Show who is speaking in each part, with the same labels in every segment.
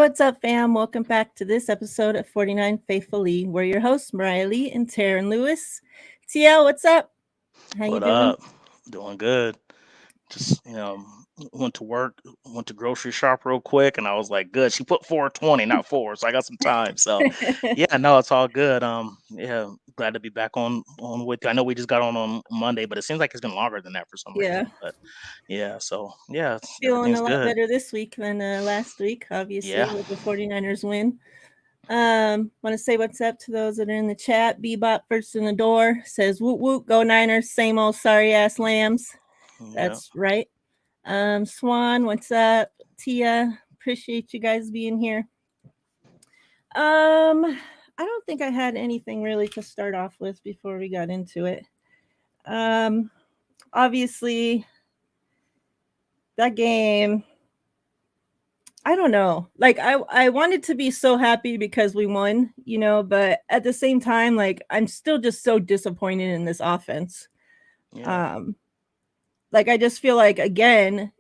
Speaker 1: what's up, fam? Welcome back to this episode of 49 Faithfullee. We're your hosts, Miriah Lee and Teran Lewis. TL, what's up? How you
Speaker 2: What
Speaker 1: doing?
Speaker 2: up? Doing good. Just went to work, went to grocery shop real quick, and I was like, good. She put 4:20, not four, so I got some time. So, yeah, no, it's all good. Yeah, glad to be back on with you. I know we just got on Monday, but it seems like it's been longer than that for some
Speaker 1: Yeah,
Speaker 2: reason. But yeah, so yeah,
Speaker 1: feeling
Speaker 2: everything's
Speaker 1: a lot
Speaker 2: good.
Speaker 1: better this week than last week, obviously,
Speaker 2: Yeah,
Speaker 1: with the 49ers win. Want to say what's up to those that are in the chat. Bebop first in the door says, "Woot woot, go Niners, same old sorry ass lambs."
Speaker 2: yeah,
Speaker 1: That's right. Swan, what's up? Tia, appreciate you guys being here. I don't think I had anything really to start off with before we got into it. Um, Obviously, that game, I don't know. Like I wanted to be so happy because we won, but at the same time, like I'm still just so disappointed in this offense.
Speaker 2: yeah,
Speaker 1: Um, like I just feel like again,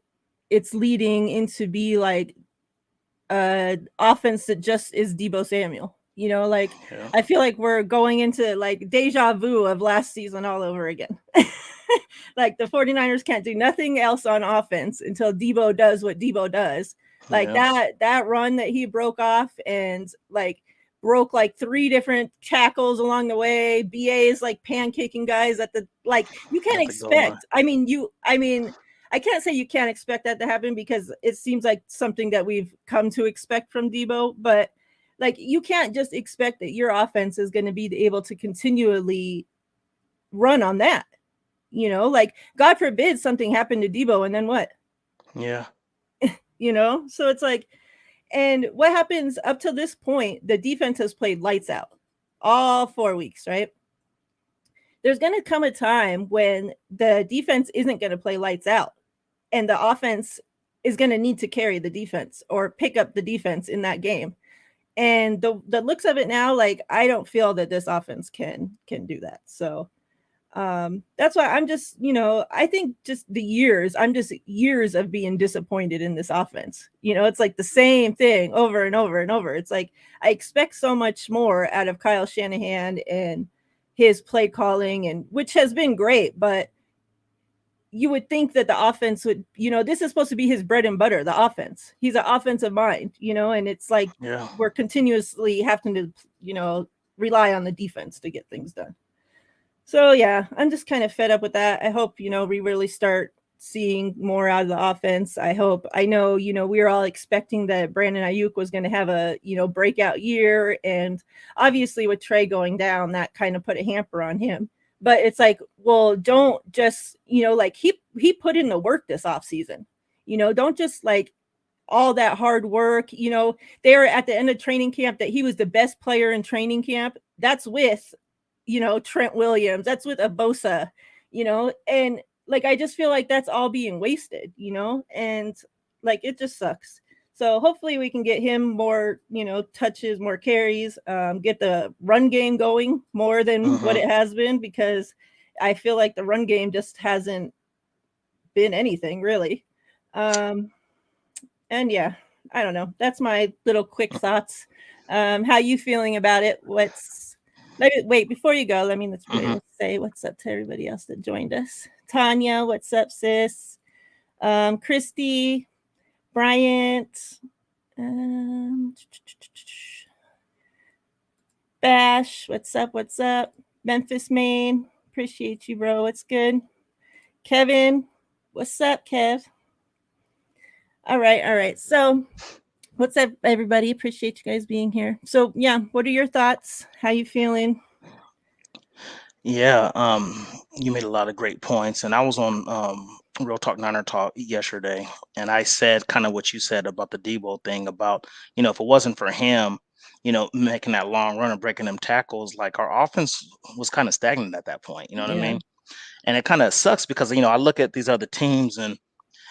Speaker 1: it's leading into be like offense that just is Debo Samuel. Like
Speaker 2: yeah.
Speaker 1: I feel like we're going into like deja vu of last season all over again. Like the 49ers can't do nothing else on offense until Debo does what Debo does. Like
Speaker 2: Yeah,
Speaker 1: that run that he broke off and like broke like three different tackles along the way. BA is like pancaking guys at the like you can't
Speaker 2: at the goal line.
Speaker 1: expect. I can't say you can't expect that to happen because it seems like something that we've come to expect from Debo, but like you can't just expect that your offense is going to be able to continually run on that. Like God forbid something happened to Debo and then what?
Speaker 2: Yeah,
Speaker 1: So it's like, and what happens up to this point, the defense has played lights out all 4 weeks, right? There's going to come a time when the defense isn't going to play lights out and the offense is going to need to carry the defense or pick up the defense in that game. And the looks of it now, like I don't feel that this offense can do that. So that's why I'm just, I think just I'm just years of being disappointed in this offense. It's like the same thing over and over and over. It's like I expect so much more out of Kyle Shanahan and his play calling, and which has been great, but you would think that the offense would, this is supposed to be his bread and butter, the offense. He's an offensive mind, and it's like
Speaker 2: yeah.
Speaker 1: we're continuously having to, rely on the defense to get things done. So yeah, I'm just kind of fed up with that. I hope, we really start seeing more out of the offense. I know, we were all expecting that Brandon Ayuk was going to have a, breakout year. And obviously with Trey going down, that kind of put a hamper on him. But it's like, well, don't just, like he put in the work this off season. Don't just like all that hard work. They were at the end of training camp that he was the best player in training camp. That's with Trent Williams. That's with Abosa, and like I just feel like that's all being wasted, and like it just sucks. So hopefully we can get him more, touches, more carries, get the run game going more than what
Speaker 2: Hmm.
Speaker 1: it has been because I feel like the run game just hasn't been anything really. Um, and yeah, I don't know. That's my little quick thoughts. How you feeling about it? Wait before you go.
Speaker 2: Hmm.
Speaker 1: Let's say what's up to everybody else that joined us. Tanya, what's up, sis? Christy, Bryant, um, Bash, what's up? What's up? Memphis, Maine, appreciate you, bro. What's good? Kevin, what's up, Kev? All right. So what's up, everybody? Appreciate you guys being here. So yeah, what are your thoughts? How you feeling?
Speaker 2: Yeah, you made a lot of great points, and I was on Real Talk Niner Talk yesterday, and I said kind of what you said about the Debo thing about if it wasn't for him, making that long run and breaking them tackles, like our offense was kind of stagnant at that point. You know what I
Speaker 1: Yeah.
Speaker 2: mean? And it kind of sucks because I look at these other teams and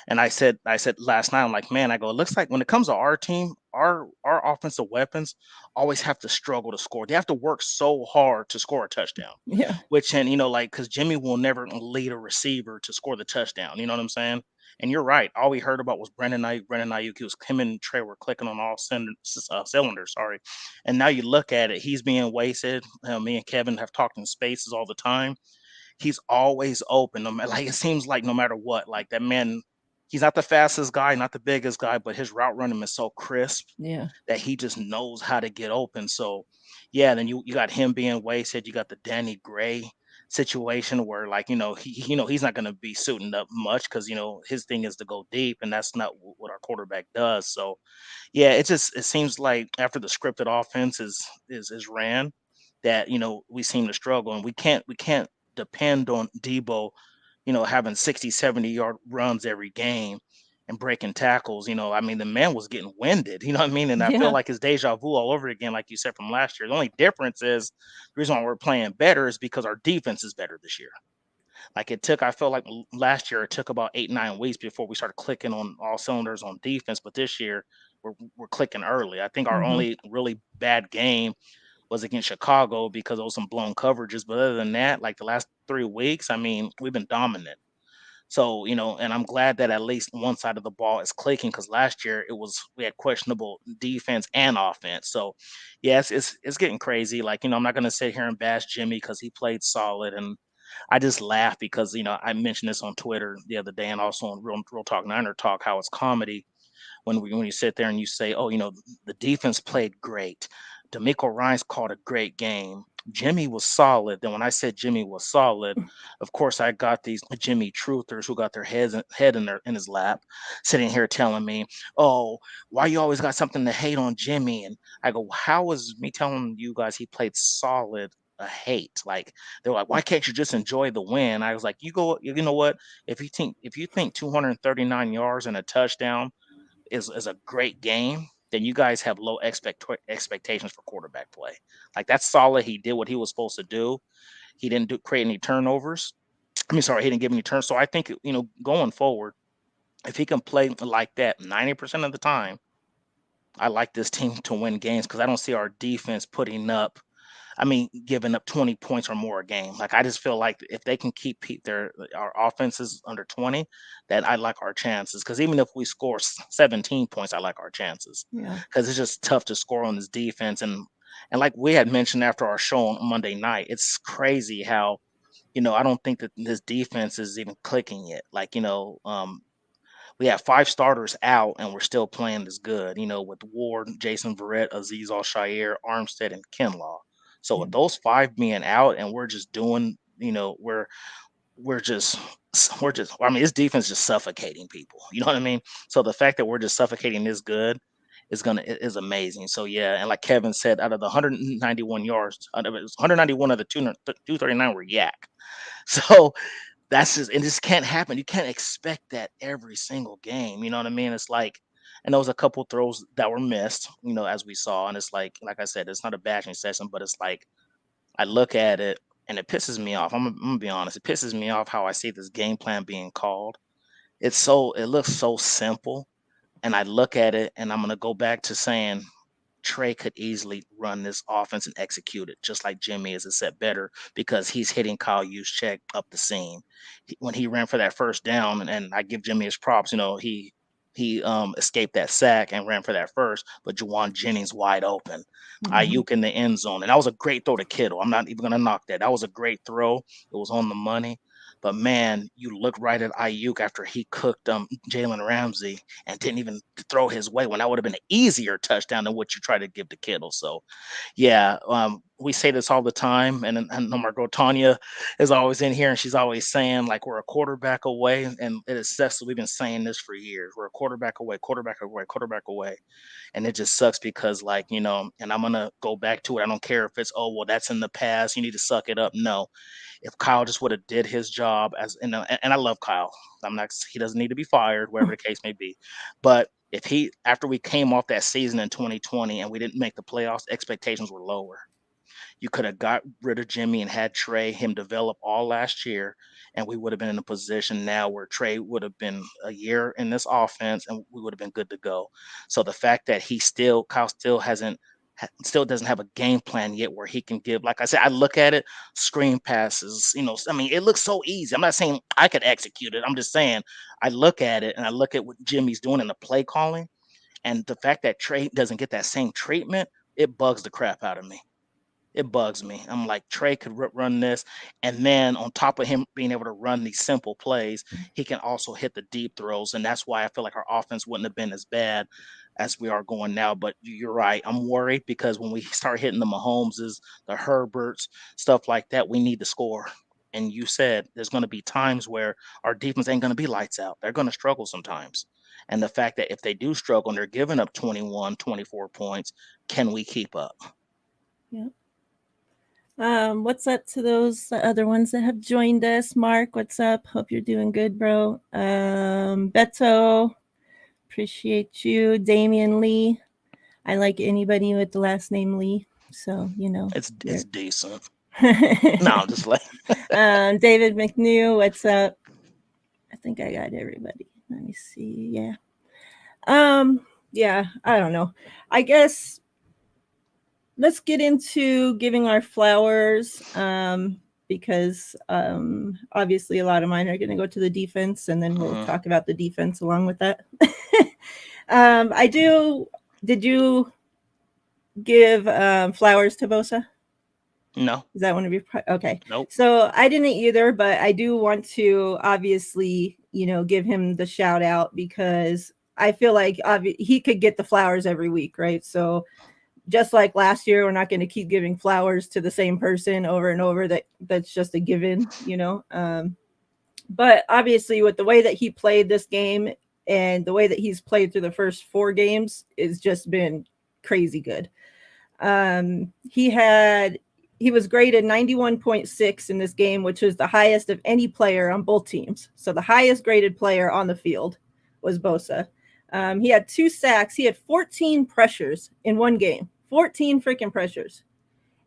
Speaker 2: And I said last night, I'm like, man, I go, it looks like when it comes to our team, our offensive weapons always have to struggle to score. They have to work so hard to score a touchdown.
Speaker 1: Yeah.
Speaker 2: Which, and like, because Jimmy will never lead a receiver to score the touchdown. You know what I'm saying? And you're right. All we heard about was Brandon Ayuk. Brandon Ayuk. He was him and Trey were clicking on all cylinders. Sorry. And now you look at it, he's being wasted. Me and Kevin have talked in spaces all the time. He's always open. No matter, like, it seems like no matter what, like that man, he's not the fastest guy, not the biggest guy, but his route running is so crisp
Speaker 1: Yeah.
Speaker 2: that he just knows how to get open. So yeah, then you got him being wasted. You got the Danny Gray situation where, like, he's not going to be suiting up much because his thing is to go deep, and that's not what our quarterback does. So yeah, it seems like after the scripted offense is ran, that we seem to struggle, and we can't depend on Debo, having 60, 70 yard runs every game and breaking tackles. I mean, the man was getting winded, you know what I mean? And I feel
Speaker 1: Yeah.
Speaker 2: like it's deja vu all over again, like you said from last year. The only difference is the reason why we're playing better is because our defense is better this year. Like I feel like last year it took about 8, 9 weeks before we started clicking on all cylinders on defense, but this year we're clicking early. I think our
Speaker 1: Hmm.
Speaker 2: only really bad game was against Chicago because of some blown coverages. But other than that, like the last 3 weeks, I mean, we've been dominant. So, and I'm glad that at least one side of the ball is clicking because last year we had questionable defense and offense. So, yes, it's getting crazy. Like, I'm not gonna sit here and bash Jimmy because he played solid, and I just laugh because I mentioned this on Twitter the other day and also on Real Talk Niner Talk how it's comedy when you sit there and you say, "Oh, the defense played great. D'Amico Ryan's called a great game. Jimmy was solid." Then when I said Jimmy was solid, of course I got these Jimmy truthers who got their head in his lap, sitting here telling me, "Oh, why you always got something to hate on Jimmy?" And I go, "How was me telling you guys he played solid a hate?" Like, they're like, "Why can't you just enjoy the win?" I was like, you know what? If you think 239 yards and a touchdown is a great game, then you guys have low expectations for quarterback play. Like, that's solid. He did what he was supposed to do. He didn't create any turnovers. I mean, sorry, he didn't give any turns. So I think going forward, if he can play like that 90% of the time, I like this team to win games because I don't see our defense giving up 20 points or more a game. Like, I just feel like if they can keep our offenses under 20, that I like our chances. Because even if we score 17 points, I like our chances.
Speaker 1: Yeah.
Speaker 2: Because it's just tough to score on this defense. And like we had mentioned after our show on Monday night, it's crazy how I don't think that this defense is even clicking yet. Like, we have 5 starters out and we're still playing this good, with Ward, Jason Verrett, Aziz Al-Shaair, Armstead, and Kinlaw. So
Speaker 1: Yeah.
Speaker 2: with those 5 being out and we're just doing, we're just I mean, this defense is just suffocating people. You know what I mean? So the fact that we're just suffocating this good is amazing. So yeah, and like Kevin said, out of the 191 yards, out of it was 191 of the 239 were yak. So it just can't happen. You can't expect that every single game. You know what I mean? It's like, and there was a couple throws that were missed, as we saw. And it's like I said, it's not a bashing session, but it's like I look at it and it pisses me off. I'm gonna be honest. It pisses me off how I see this game plan being called. It looks so simple. And I look at it and I'm gonna go back to saying Trey could easily run this offense and execute it just like Jimmy is a set better because he's hitting Kyle Juszczyk up the seam. When he ran for that first down, and I give Jimmy his props, he escaped that sack and ran for that first, but Juwan Jennings wide open.
Speaker 1: Hmm.
Speaker 2: Ayuk in the end zone. And that was a great throw to Kittle. I'm not even gonna knock that. That was a great throw. It was on the money. But man, you look right at Ayuk after he cooked Jalen Ramsey and didn't even throw his way when that would have been an easier touchdown than what you try to give to Kittle. So yeah, we say this all the time, and my girl Tanya is always in here, and she's always saying like we're a quarterback away, and it is Cecil. We've been saying this for years. We're a quarterback away, quarterback away, quarterback away, and it just sucks because and I'm gonna go back to it. I don't care if it's well that's in the past. You need to suck it up. No, if Kyle just would have did his job and I love Kyle. I'm not he doesn't need to be fired, whatever the case may be. But if he after we came off that season in 2020 and we didn't make the playoffs, expectations were lower. You could have got rid of Jimmy and had Trey, him develop all last year, and we would have been in a position now where Trey would have been a year in this offense and we would have been good to go. So the fact that Kyle still hasn't, still doesn't have a game plan yet where he can give, like I said, I look at it, screen passes, I mean, it looks so easy. I'm not saying I could execute it. I'm just saying I look at it and I look at what Jimmy's doing in the play calling. And the fact that Trey doesn't get that same treatment, it bugs the crap out of me. It bugs me. I'm like, Trey could run this. And then on top of him being able to run these simple plays, he can also hit the deep throws. And that's why I feel like our offense wouldn't have been as bad as we are going now. But you're right. I'm worried because when we start hitting the Mahomeses, the Herberts, stuff like that, we need to score. And you said there's going to be times where our defense ain't going to be lights out. They're going to struggle sometimes. And the fact that if they do struggle and they're giving up 21, 24 points, can we keep up?
Speaker 1: Yeah. What's up to those other ones that have joined us? Mark, what's up? Hope you're doing good, bro. Beto, appreciate you. Damian Lee, I like anybody with the last name Lee, so
Speaker 2: it's decent. No, I'm just like
Speaker 1: David McNew, what's up? I think I got everybody. Let me see. Yeah. Yeah, I don't know. I guess let's get into giving our flowers, because obviously a lot of mine are going to go to the defense, and then we'll talk about the defense along with that. Did you give flowers to Bosa?
Speaker 2: No.
Speaker 1: Is that one of your? Okay.
Speaker 2: Nope.
Speaker 1: So I didn't either, but I do want to obviously, give him the shout out because I feel like he could get the flowers every week, right? So just like last year, we're not going to keep giving flowers to the same person over and over. That's just a given, But obviously, with the way that he played this game and the way that he's played through the first 4 games, it's just been crazy good. He was graded 91.6 in this game, which was the highest of any player on both teams. So the highest graded player on the field was Bosa. He had 2 sacks. He had 14 pressures in one game, 14 freaking pressures,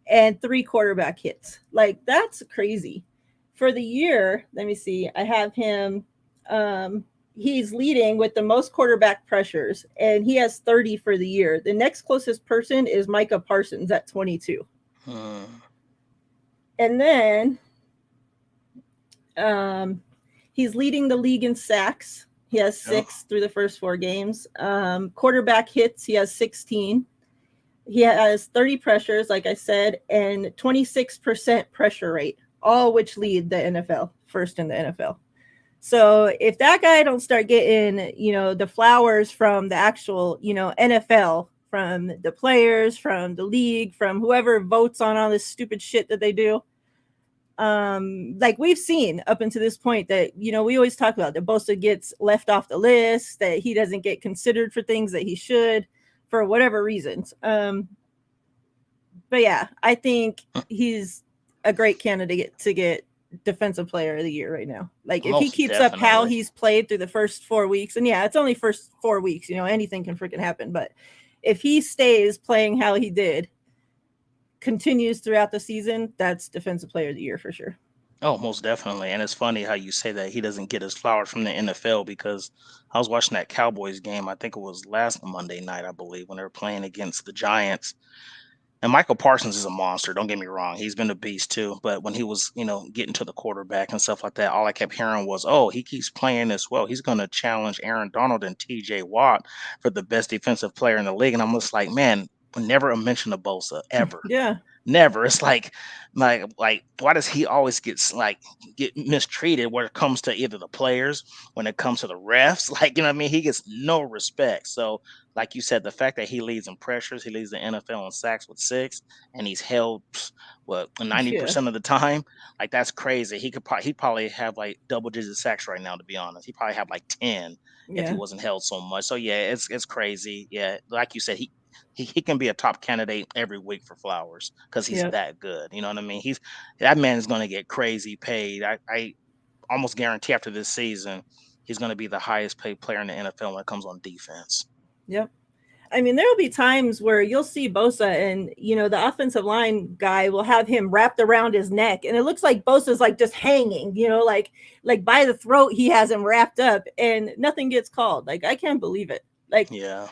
Speaker 1: and 3 quarterback hits. Like, that's crazy. For the year, let me see. I have him. He's leading with the most quarterback pressures, and he has 30 for the year. The next closest person is Micah Parsons at 22. And then he's leading the league in sacks. He has 6 through the first 4 games. Quarterback hits, he has 16. He has 30 pressures, like I said, and 26% pressure rate, all which lead the NFL, first in the NFL. So if that guy don't start getting, the flowers from the actual, NFL, from the players, from the league, from whoever votes on all this stupid shit that they do, like we've seen up until this point that, we always talk about that Bosa gets left off the list, that he doesn't get considered for things that he should for whatever reasons. But yeah, I think he's a great candidate to get defensive player of the year right now. Like, if he keeps up how he's played through the first 4 weeks, and yeah, it's only first 4 weeks, anything can freaking happen. But if he stays playing how he did, continues throughout the season, that's defensive player of the year for sure.
Speaker 2: Oh, most definitely. And it's funny how you say that he doesn't get his flowers from the NFL, because I was watching that Cowboys game. I think it was last Monday night, I believe, when they were playing against the Giants. And Michael Parsons is a monster. Don't get me wrong. He's been a beast too. But when he was, getting to the quarterback and stuff like that, all I kept hearing was, oh, he keeps playing this well. He's going to challenge Aaron Donald and TJ Watt for the best defensive player in the league. And I'm just like, man, never a mention of Bosa ever.
Speaker 1: Yeah.
Speaker 2: Never. It's like why does he always get mistreated when it comes to either the players, when it comes to the refs? Like, what I mean? He gets no respect. So, like you said, the fact that he leads in pressures, he leads the NFL in sacks with 6, and he's held 90% of the time. Like, that's crazy. He'd probably have like double-digit sacks right now. To be honest, he probably have like 10 if he wasn't held so much. So yeah, it's crazy. Yeah, like you said, he can be a top candidate every week for flowers because he's that good. You know what I mean? That man is going to get crazy paid. I almost guarantee after this season, he's going to be the highest paid player in the NFL when it comes on defense.
Speaker 1: Yep. I mean, there'll be times where you'll see Bosa and, the offensive line guy will have him wrapped around his neck. And it looks like Bosa's like just hanging, like by the throat, he has him wrapped up and nothing gets called. Like, I can't believe it. Like,
Speaker 2: Yeah.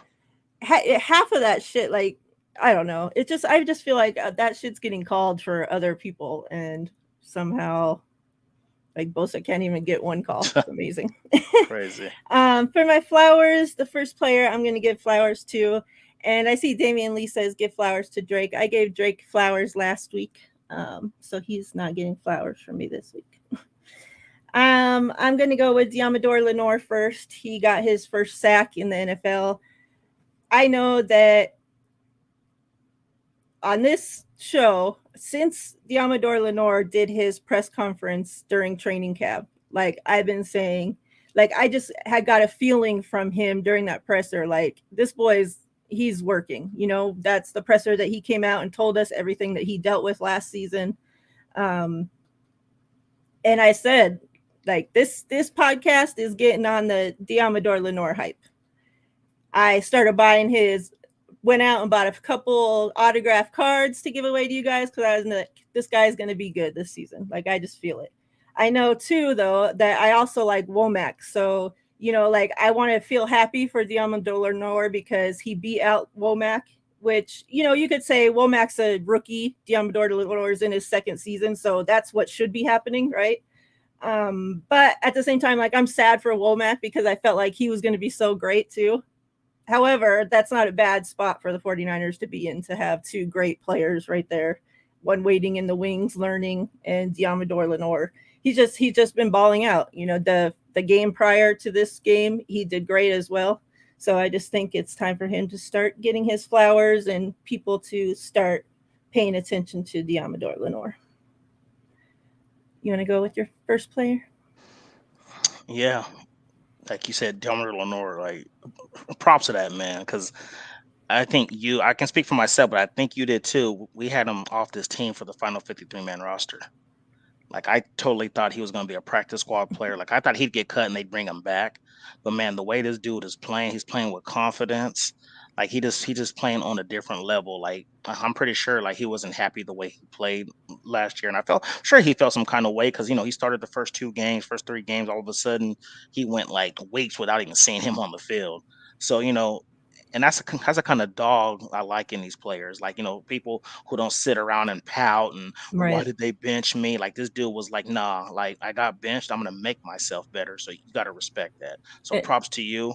Speaker 1: half of that shit, like, I don't know. I just feel like that shit's getting called for other people. And somehow, like, Bosa can't even get one call. It's amazing.
Speaker 2: Crazy.
Speaker 1: For my flowers, the first player I'm going to give flowers to, and I see Damian Lee says give flowers to Drake. I gave Drake flowers last week, so he's not getting flowers from me this week. I'm going to go with Diamador Lenore first. He got his first sack in the NFL. I know that on this show, since Diamador Lenore did his press conference during training camp, like I've been saying, like I just had got a feeling from him during that presser, like this he's working. That's the presser that he came out and told us everything that he dealt with last season. And I said, like this podcast is getting on the Diamador Lenore hype. I started buying went out and bought a couple autograph cards to give away to you guys because I was like, this guy's going to be good this season. Like, I just feel it. I know, too, though, that I also like Womack. So, like, I want to feel happy for Diamador Lenore because he beat out Womack, which, you could say Womack's a rookie. Diamador Lenore is in his second season. So that's what should be happening, right? But at the same time, like, I'm sad for Womack because I felt like he was going to be so great, too. However, that's not a bad spot for the 49ers to be in, to have two great players right there, one waiting in the wings, learning, and Diamador Lenore. He's just been balling out. The game prior to this game, he did great as well. So I just think it's time for him to start getting his flowers and people to start paying attention to Diamador Lenore. You want to go with your first player?
Speaker 2: Yeah. Like you said, Delmer Lenore, like props to that man, because I can speak for myself, but I think you did too. We had him off this team for the final 53-man roster. Like I totally thought he was going to be a practice squad player. Like I thought he'd get cut and they'd bring him back. But man, the way this dude is playing, he's playing with confidence. Like he just playing on a different level. Like I'm pretty sure like he wasn't happy the way he played last year, and I felt sure he felt some kind of way because he started the first 3 games. All of a sudden, he went like weeks without even seeing him on the field. So and that's a kind of dog I like in these players. Like people who don't sit around and pout and why
Speaker 1: Right.
Speaker 2: did they bench me? Like this dude was like, nah, like I got benched. I'm gonna make myself better. So you got to respect that. So
Speaker 1: It,
Speaker 2: props to you.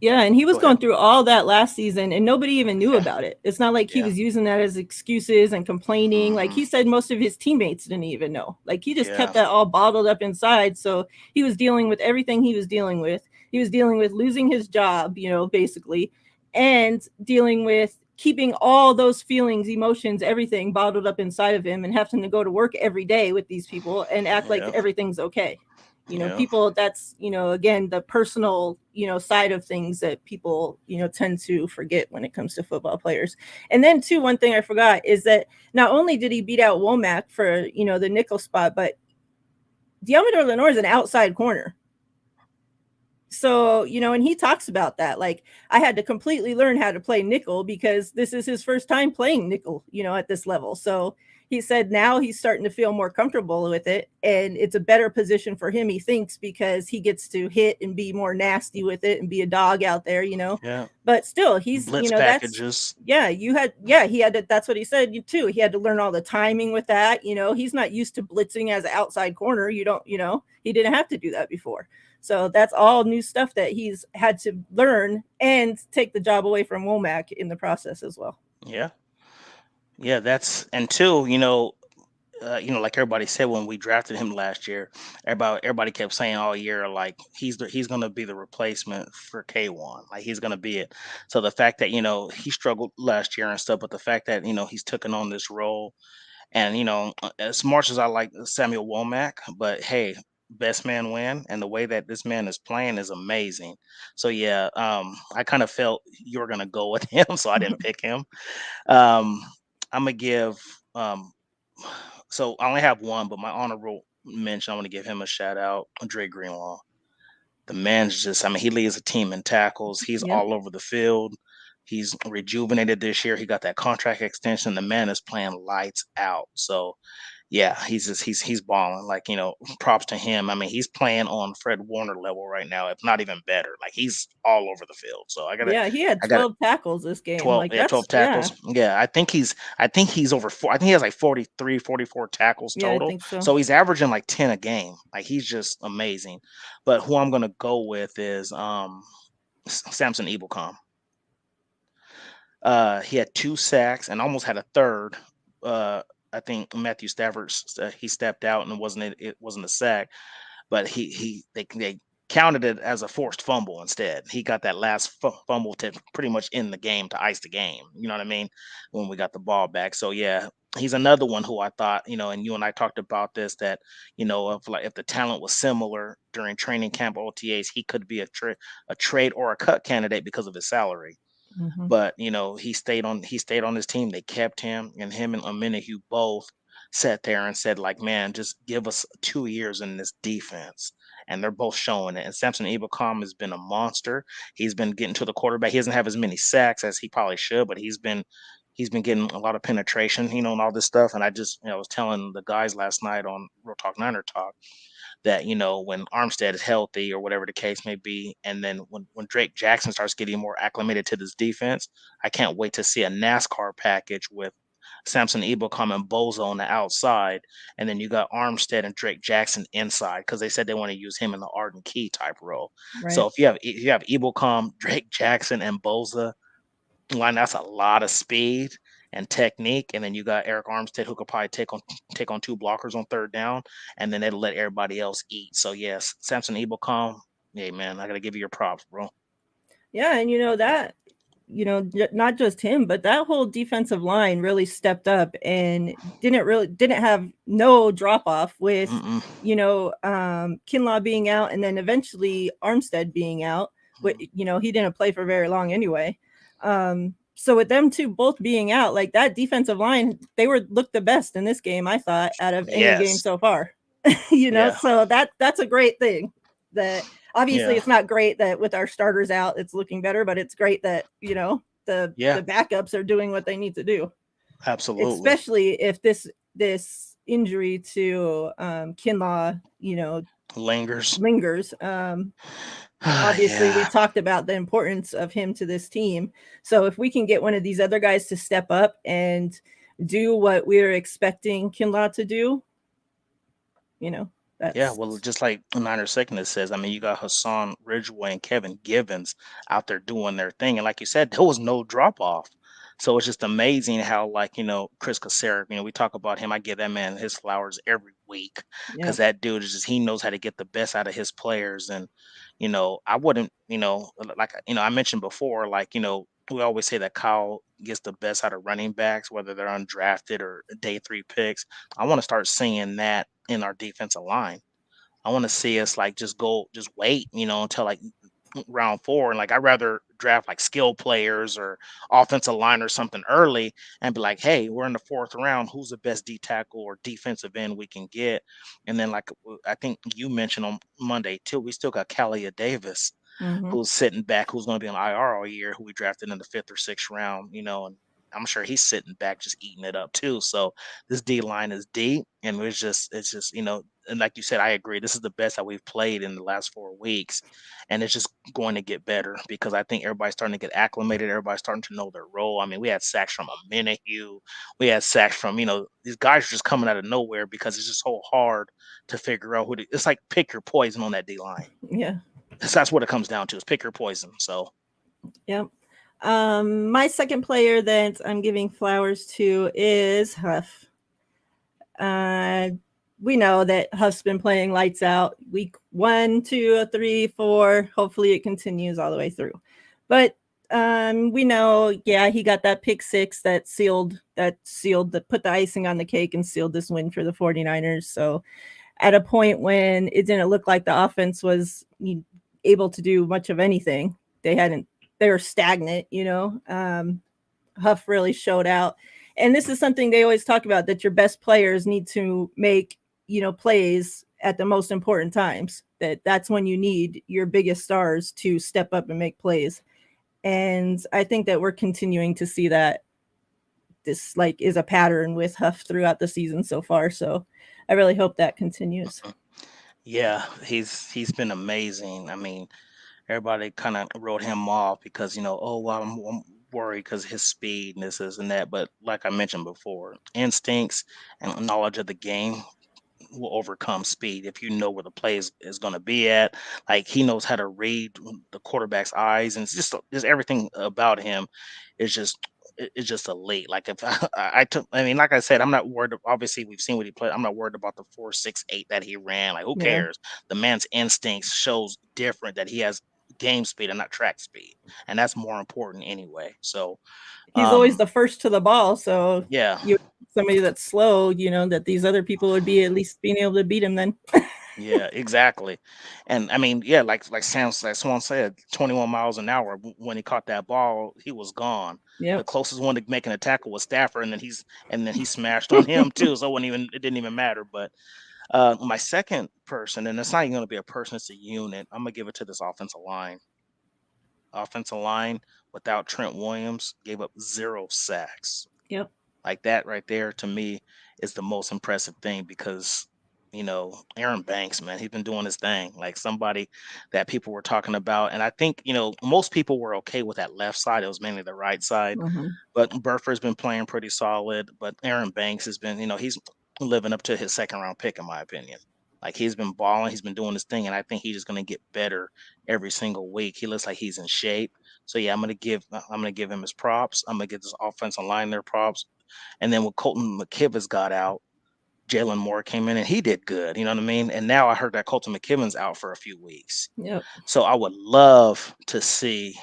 Speaker 1: Yeah, and he was
Speaker 2: Go ahead.
Speaker 1: going through all that last season and nobody even knew
Speaker 2: Yeah,
Speaker 1: about it. It's not like he
Speaker 2: yeah,
Speaker 1: was using that as excuses and complaining. Like
Speaker 2: hmm
Speaker 1: he said most of his teammates didn't even know. Like he just kept
Speaker 2: yeah,
Speaker 1: that all bottled up inside. So he was dealing with everything he was dealing with. He was dealing with losing his job, basically, and dealing with keeping all those feelings, emotions, everything bottled up inside of him and having to go to work every day with these people and act like
Speaker 2: yeah,
Speaker 1: everything's okay.
Speaker 2: yeah,
Speaker 1: People, that's, again, the personal, side of things that people, tend to forget when it comes to football players. And then too, one thing I forgot is that not only did he beat out Womack for, the nickel spot, but Diamador Lenore is an outside corner. So, and he talks about that. Like, I had to completely learn how to play nickel because this is his first time playing nickel, at this level. So he said now he's starting to feel more comfortable with it. And it's a better position for him, he thinks, because he gets to hit and be more nasty with it and be a dog out there.
Speaker 2: yeah.
Speaker 1: But still, he's,
Speaker 2: Blitz
Speaker 1: that's,
Speaker 2: packages.
Speaker 1: yeah, he had to, that's what he said too. He had to learn all the timing with that. He's not used to blitzing as an outside corner. He didn't have to do that before. So that's all new stuff that he's had to learn and take the job away from Womack in the process as well.
Speaker 2: Yeah, yeah. That's and two. Like everybody said when we drafted him last year, everybody kept saying all year like he's gonna be the replacement for K1, like he's gonna be it. So the fact that he struggled last year and stuff, but the fact that he's taken on this role, and as much as I like Samuel Womack, but hey, best man win, and the way that this man is playing is amazing. So yeah, I kind of felt you were gonna go with him, so I didn't pick him. Um, I'm gonna give. So I only have one, but my honorable mention, I want to give him a shout out, Dre Greenlaw. The man's just, I mean, he leads a team in tackles. He's
Speaker 1: Yep.
Speaker 2: all over the field. He's rejuvenated this year. He got that contract extension. The man is playing lights out. So yeah, he's balling. Like, props to him. I mean, he's playing on Fred Warner level right now, if not even better. Like, he's all over the field. So
Speaker 1: Yeah, he had
Speaker 2: I got
Speaker 1: 12 tackles this game.
Speaker 2: 12,
Speaker 1: Like
Speaker 2: yeah, 12
Speaker 1: yeah.
Speaker 2: tackles. Yeah, I think he's over four. I think he has like 43, 44 tackles
Speaker 1: Yeah, I
Speaker 2: total.
Speaker 1: think so.
Speaker 2: So he's averaging like 10 a game. Like, he's just amazing. But who I'm gonna go with is Samson Ebelcom. He had 2 sacks and almost had a third. Uh, I think Matthew Stafford he stepped out and it wasn't a sack, but they counted it as a forced fumble instead. He got that last fumble to pretty much end the game to ice the game. You know what I mean? When we got the ball back. So yeah, he's another one who I thought, and you and I talked about this, that if the talent was similar during training camp OTAs, he could be a trade or a cut candidate because of his salary.
Speaker 1: Mhm.
Speaker 2: But he stayed on his team. They kept him, and him and Amenahue both sat there and said, like, man, just give us 2 years in this defense. And they're both showing it. And Samson Ebukam has been a monster. He's been getting to the quarterback. He doesn't have as many sacks as he probably should, but he's been getting a lot of penetration, and all this stuff. And I was telling the guys last night on Real Talk Niner Talk that when Armstead is healthy or whatever the case may be, and then when Drake Jackson starts getting more acclimated to this defense, I can't wait to see a NASCAR package with Samson Ebukam and Bozo on the outside, and then you got Armstead and Drake Jackson inside because they said they want to use him in the Arden Key type role. So
Speaker 1: Right.
Speaker 2: if you have Ebukam, Drake Jackson, and Boza line, that's a lot of speed and technique. And then you got Eric Armstead who could probably take on 2 blockers on third down, and then it'll let everybody else eat. So yes, Samson Ebukam, hey man, I gotta give you your props, bro.
Speaker 1: Yeah, and not just him, but that whole defensive line really stepped up and didn't have no drop off with,
Speaker 2: Mm-mm.
Speaker 1: Kinlaw being out and then eventually Armstead being out. But he didn't play for very long anyway. So with them two both being out, like that defensive line, they looked the best in this game, I thought, out of any game
Speaker 2: Yes.
Speaker 1: so far.
Speaker 2: Yeah.
Speaker 1: So that's a great thing. That obviously
Speaker 2: Yeah.
Speaker 1: it's not great that with our starters out it's looking better, but it's great that the
Speaker 2: Yeah.
Speaker 1: backups are doing what they need to do,
Speaker 2: Absolutely.
Speaker 1: especially if this injury to Kinlaw
Speaker 2: Lingers.
Speaker 1: lingers. Obviously we
Speaker 2: Yeah.
Speaker 1: talked about the importance of him to this team, so if we can get one of these other guys to step up and do what we're expecting Kinlaw to do,
Speaker 2: Yeah,
Speaker 1: that's
Speaker 2: well, just like Niner Second it says, I mean, you got Hassan Ridgeway and Kevin Givens out there doing their thing. And like you said, there was no drop off. So it's just amazing how, like, Chris Kacerek, we talk about him. I give that man his flowers every week
Speaker 1: yeah.
Speaker 2: because that dude he knows how to get the best out of his players. And, I wouldn't, like, I mentioned before, like, we always say that Kyle gets the best out of running backs, whether they're undrafted or day 3 picks. I want to start seeing that in our defensive line. I want to see us like just wait, until like round 4. And like, I'd rather draft like skill players or offensive line or something early and be like, hey, we're in the 4th round. Who's the best D tackle or defensive end we can get? And then, like, I think you mentioned on Monday too, we still got Kalia Davis
Speaker 1: Mm-hmm.
Speaker 2: who's sitting back, who's going to be on IR all year, who we drafted in the 5th or 6th round, and I'm sure he's sitting back just eating it up too. So this D line is deep, and it's just and like you said, I agree. This is the best that we've played in the last 4 weeks, and it's just going to get better because I think everybody's starting to get acclimated. Everybody's starting to know their role. I mean, we had sacks from a Amenahue, we had sacks from these guys are just coming out of nowhere because it's just so hard to figure out it's like pick your poison on that D line.
Speaker 1: Yeah.
Speaker 2: That's what it comes down to is pick your poison. So
Speaker 1: Yep. My second player that I'm giving flowers to is Huff. We know that Huff's been playing lights out week 1, 2, 3, 4. Hopefully it continues all the way through. But we know, yeah, he got that pick 6 that put the icing on the cake and sealed this win for the 49ers. So at a point when it didn't look like the offense was able to do much of anything, they were stagnant, Huff really showed out. And this is something they always talk about, that your best players need to make, plays at the most important times. That's when you need your biggest stars to step up and make plays. And I think that we're continuing to see that this like is a pattern with Huff throughout the season so far. So I really hope that continues.
Speaker 2: Yeah, he's been amazing. I mean, everybody kind of wrote him off because oh well, I'm worried because his speed and this and that. But like I mentioned before, instincts and knowledge of the game will overcome speed if you know where the play is going to be at. Like he knows how to read the quarterback's eyes, and it's just everything about him is just elite. Like if I took, I mean, like I said, I'm not worried. Obviously, we've seen what he played. I'm not worried about the 4.68 that he ran. Like who
Speaker 1: Yeah.
Speaker 2: cares? The man's instincts shows different that he has game speed and not track speed, and that's more important anyway. So,
Speaker 1: He's always the first to the ball. So
Speaker 2: yeah.
Speaker 1: you somebody that's slow, that these other people would be at least being able to beat him then.
Speaker 2: Yeah, exactly. And I mean, yeah, like Swan said, 21 miles an hour. When he caught that ball, he was gone. The
Speaker 1: Yep.
Speaker 2: closest one to making a tackle was Stafford, and then he smashed on him too. So it didn't even matter. But my second person, and it's not even going to be a person; it's a unit. I'm gonna give it to this offensive line. Offensive line without Trent Williams gave up 0 sacks.
Speaker 1: Yep.
Speaker 2: Like that right there to me is the most impressive thing because Aaron Banks, man, he's been doing his thing. Like somebody that people were talking about, and I think most people were okay with that left side. It was mainly the right side,
Speaker 1: Mhm.
Speaker 2: but Burford's been playing pretty solid. But Aaron Banks has been, he's living up to his second round pick in my opinion. Like he's been balling, he's been doing his thing, and I think he's just going to get better every single week. He looks like he's in shape. So yeah, I'm gonna give him his props. I'm gonna give this offensive line their props. And then when Colton McKivitz got out, Jalen Moore came in and he did good. You know what I mean? And now I heard that Colton McKivit's out for a few weeks.
Speaker 1: Yep.
Speaker 2: So I would love to see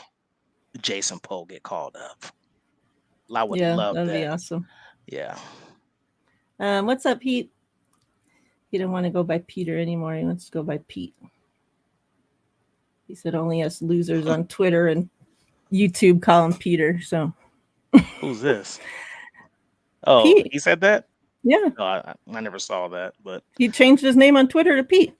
Speaker 2: Jason Poe get called up. I would
Speaker 1: Yeah,
Speaker 2: love
Speaker 1: that'd be
Speaker 2: that.
Speaker 1: awesome.
Speaker 2: Yeah.
Speaker 1: What's up, Pete? He didn't want to go by Peter anymore. He wants to go by Pete. He said only us losers on Twitter and YouTube call him Peter. So
Speaker 2: Who's this? Oh,
Speaker 1: Pete.
Speaker 2: he said that?
Speaker 1: Yeah.
Speaker 2: No, I never saw that, but
Speaker 1: He changed his name on Twitter to Pete.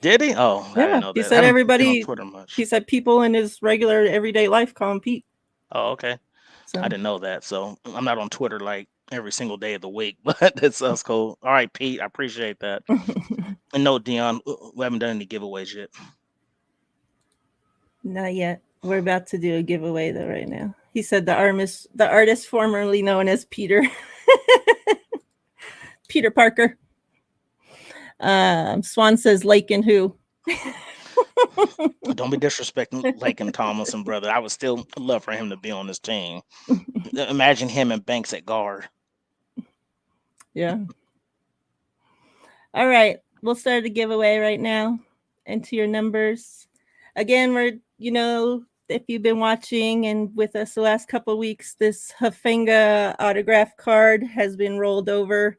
Speaker 2: did he? Oh, I
Speaker 1: Yeah.
Speaker 2: didn't know
Speaker 1: He
Speaker 2: that. I
Speaker 1: said
Speaker 2: haven't been on
Speaker 1: everybody,
Speaker 2: Twitter much.
Speaker 1: he said people in his regular everyday life call him Pete.
Speaker 2: Oh, okay.
Speaker 1: So
Speaker 2: I didn't know that. So I'm not on Twitter like every single day of the week, but that's cool. All right, Pete, I appreciate that. And no, Dion, we haven't done any giveaways yet.
Speaker 1: Not yet. We're about to do a giveaway though right now. He said the artist formerly known as Peter. Peter Parker. Swan says Lake and who?
Speaker 2: Don't be disrespecting Lakin Tomlinson, brother. I would still love for him to be on this team. Imagine him and Banks at guard.
Speaker 1: Yeah. All right. We'll start the giveaway right now. Enter your numbers. Again, if you've been watching and with us the last couple of weeks, this Hafenga autograph card has been rolled over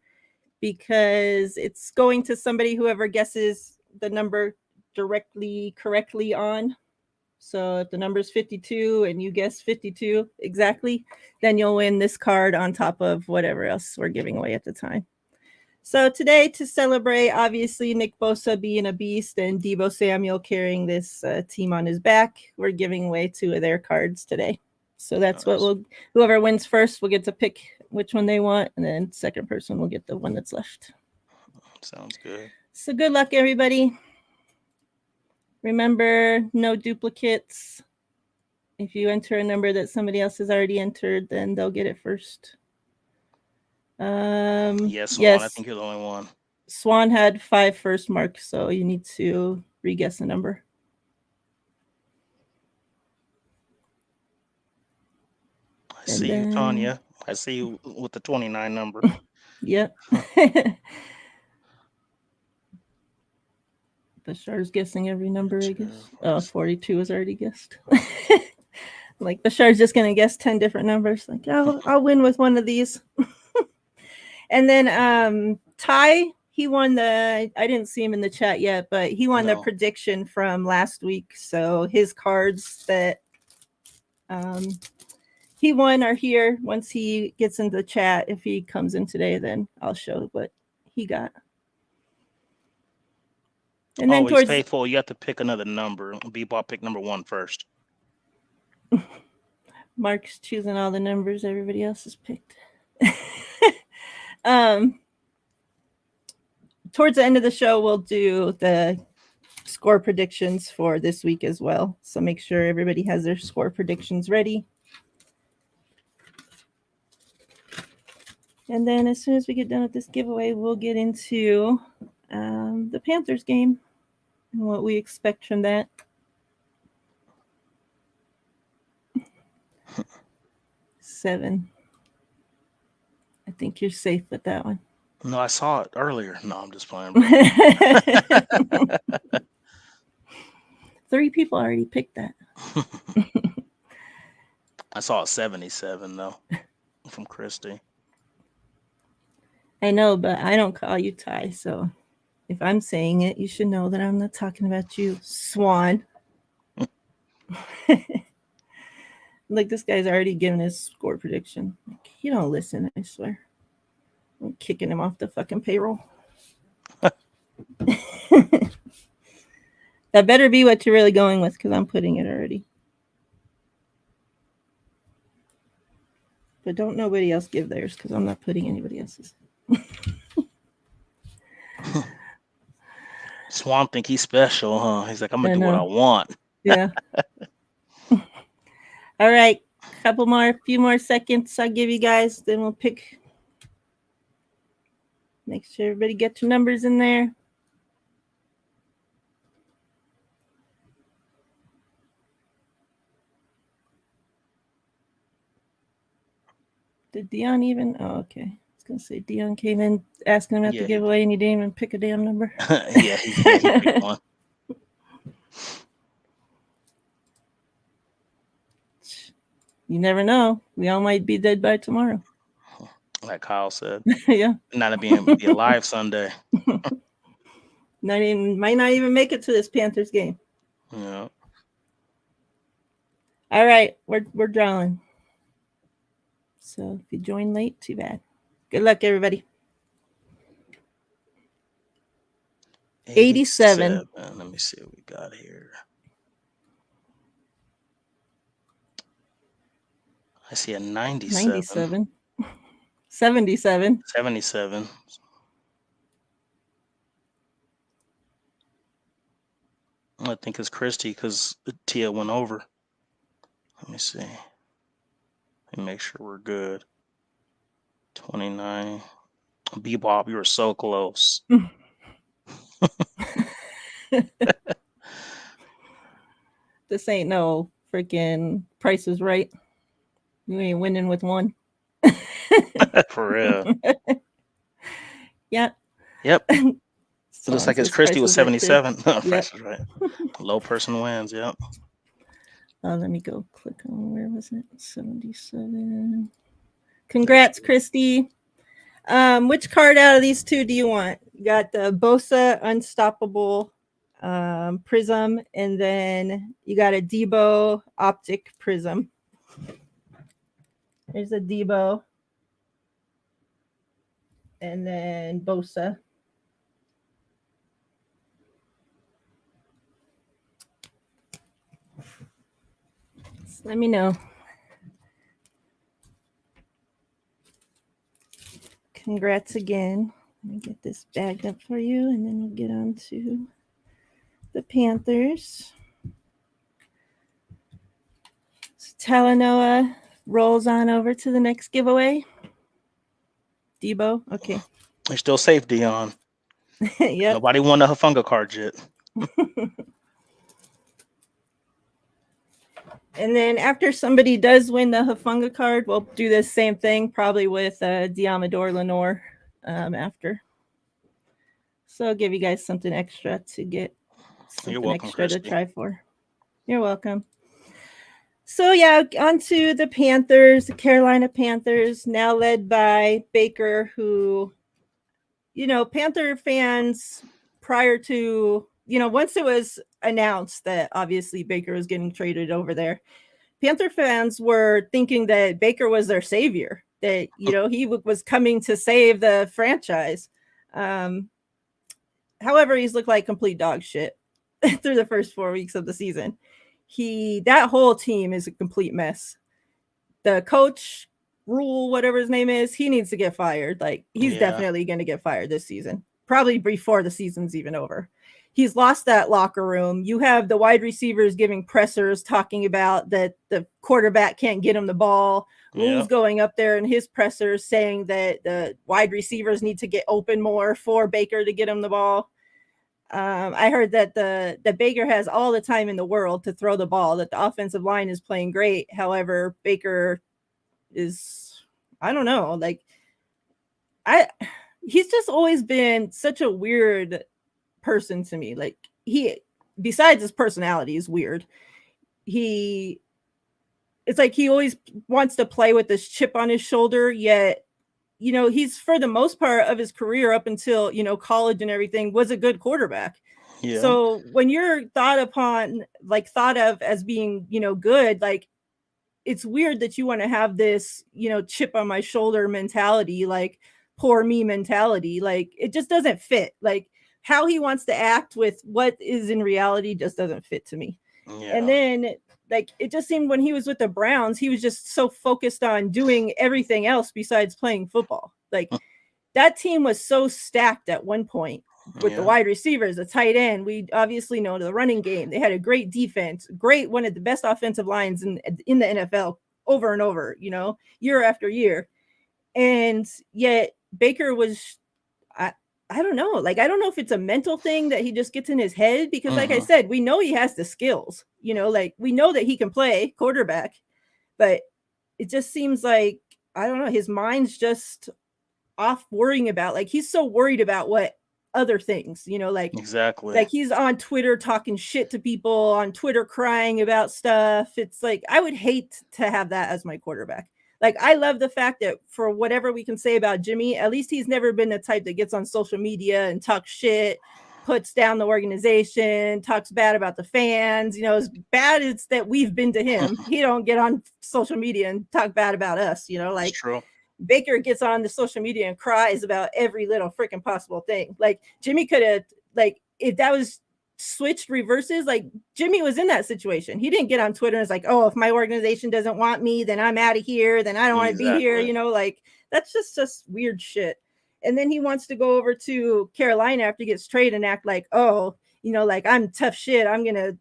Speaker 1: because it's going to somebody whoever guesses the number correctly on. So if the number is 52 and you guess 52 exactly, then you'll win this card on top of whatever else we're giving away at the time. So today, to celebrate, obviously, Nick Bosa being a beast and Deebo Samuel carrying this team on his back, we're giving away 2 of their cards today. So that's what whoever wins first will get to pick which one they want, and then second person will get the one that's left.
Speaker 2: Sounds good.
Speaker 1: So good luck, everybody. Remember, no duplicates. If you enter a number that somebody else has already entered, then they'll get it first.
Speaker 2: Yes, Swan, I think you're the only one.
Speaker 1: Swan had 5 first mark, so you need to re-guess the number.
Speaker 2: I see you, Tanya. I see you with the 29 number.
Speaker 1: Yep. Bashar's guessing every number, I guess. 42 was already guessed. Like Bashar's just gonna guess 10 different numbers. Like, I'll win with one of these. And then Ty, he won I didn't see him in the chat yet, but he won the prediction from last week. So his cards that he won are here. Once he gets into the chat, if he comes in today, then I'll show what he got.
Speaker 2: And then he's faithful. You have to pick another number. Bebop pick number 1 first.
Speaker 1: Mark's choosing all the numbers everybody else has picked. Towards the end of the show, we'll do the score predictions for this week as well. So make sure everybody has their score predictions ready. And then as soon as we get done with this giveaway, we'll get into the Panthers game and what we expect from that. Seven. I think you're safe with that one.
Speaker 2: No, I saw it earlier. No, I'm just playing.
Speaker 1: 3 people already picked that.
Speaker 2: I saw a 77 though from Christy.
Speaker 1: I know, but I don't call you Ty, so if I'm saying it, you should know that I'm not talking about you, Swan. Like, this guy's already given his score prediction. Like, he don't listen, I swear. I'm kicking him off the fucking payroll. That better be what you're really going with, because I'm putting it already. But don't nobody else give theirs, because I'm not putting anybody else's.
Speaker 2: Swan think he's special, huh? He's like, I'm gonna do what I want.
Speaker 1: Yeah. All right, few more seconds I'll give you guys, then we'll pick. Make sure everybody get your numbers in there. Did Dion even? Oh, okay. I was gonna say Dion came in asking about the giveaway, and he didn't even pick a damn number.
Speaker 2: Yeah, he picked one.
Speaker 1: You never know. We all might be dead by tomorrow.
Speaker 2: Like Kyle said.
Speaker 1: Yeah.
Speaker 2: Not be alive Sunday.
Speaker 1: Might not even make it to this Panthers game.
Speaker 2: Yeah.
Speaker 1: All right, we're drawing. So if you join late, too bad. Good luck, everybody. 87.
Speaker 2: Let me see what we got here. I see a 97.
Speaker 1: 97. 77.
Speaker 2: 77. I think it's Christy because Tia went over. Let me see. Let me make sure we're good. 29. Bebop, you were so close.
Speaker 1: This ain't no freaking Price is Right. You ain't winning with one.
Speaker 2: For real.
Speaker 1: Yep.
Speaker 2: It looks like his Christy was 77.
Speaker 1: Yep.
Speaker 2: Price is Right. Low person wins. Yep.
Speaker 1: Let me go click on, where was it? 77. Congrats, Christy. Which card out of these two do you want? You got the Bosa Unstoppable Prism, and then you got a Debo Optic Prism. There's a Debo. And then Bosa. Just let me know. Congrats again. Let me get this bagged up for you, and then we'll get on to the Panthers. So Talanoa rolls on over to the next giveaway. Debo, okay.
Speaker 2: You're still safe, Dion.
Speaker 1: Yep.
Speaker 2: Nobody won the Hafunga card yet.
Speaker 1: And then after somebody does win the Hafunga card, we'll do the same thing, probably with Diamador Lenore after. So I'll give you guys something extra to get something extra Christy. To try for. You're welcome. So yeah, on to the Panthers, the Carolina Panthers, now led by Baker, who, Panther fans prior to, once it was announced that obviously Baker was getting traded over there, Panther fans were thinking that Baker was their savior, that, he was coming to save the franchise. However, he's looked like complete dog shit through the first 4 weeks of the season. That whole team is a complete mess. the coach Rule, whatever his name is, he needs to get fired. Like he's
Speaker 2: Yeah.
Speaker 1: definitely going to get fired this season, probably before the season's even over. He's lost that locker room. You have the wide receivers giving pressers talking about that the quarterback can't get him the ball.
Speaker 2: Yeah.
Speaker 1: Rule's going up there in his pressers saying that the wide receivers need to get open more for Baker to get him the ball. I heard that the Baker has all the time in the world to throw the ball, that the offensive line is playing great. However, Baker is, I don't know, like he's just always been such a weird person to me. Like he, besides his personality is weird, it's like he always wants to play with this chip on his shoulder, yet he's, for the most part of his career up until college and everything, was a good quarterback.
Speaker 2: Yeah.
Speaker 1: So when you're thought of as being good, like it's weird that you want to have this chip on my shoulder mentality, like poor me mentality. Like it just doesn't fit. Like how he wants to act with what is in reality just doesn't fit to me.
Speaker 2: Yeah.
Speaker 1: And then like it just seemed when he was with the Browns, he was just so focused on doing everything else besides playing football. Like that team was so stacked at one point with the wide receivers, the tight end. We obviously know the running game. They had a great defense, one of the best offensive lines in the NFL over and over, year after year. And yet Baker was, I don't know. Like, I don't know if it's a mental thing that he just gets in his head, because like I said, we know he has the skills, like we know that he can play quarterback, but it just seems like, I don't know, his mind's just off worrying about, like, he's so worried about what other things, like,
Speaker 2: Exactly.
Speaker 1: like he's on Twitter talking shit to people, on Twitter crying about stuff. It's like, I would hate to have that as my quarterback. Like, I love the fact that, for whatever we can say about Jimmy, at least he's never been the type that gets on social media and talks shit, puts down the organization, talks bad about the fans. As bad as that we've been to him, he don't get on social media and talk bad about us. Like,
Speaker 2: it's true.
Speaker 1: Baker gets on the social media and cries about every little freaking possible thing. Like, Jimmy could have, like, if that was switched reverses, like, Jimmy was in that situation. He didn't get on Twitter and was like, oh, if my organization doesn't want me, then I'm out of here, then I don't want to be here. Like, that's just weird shit. And then he wants to go over to Carolina after he gets traded and act like, oh, like, I'm tough shit, I'm gonna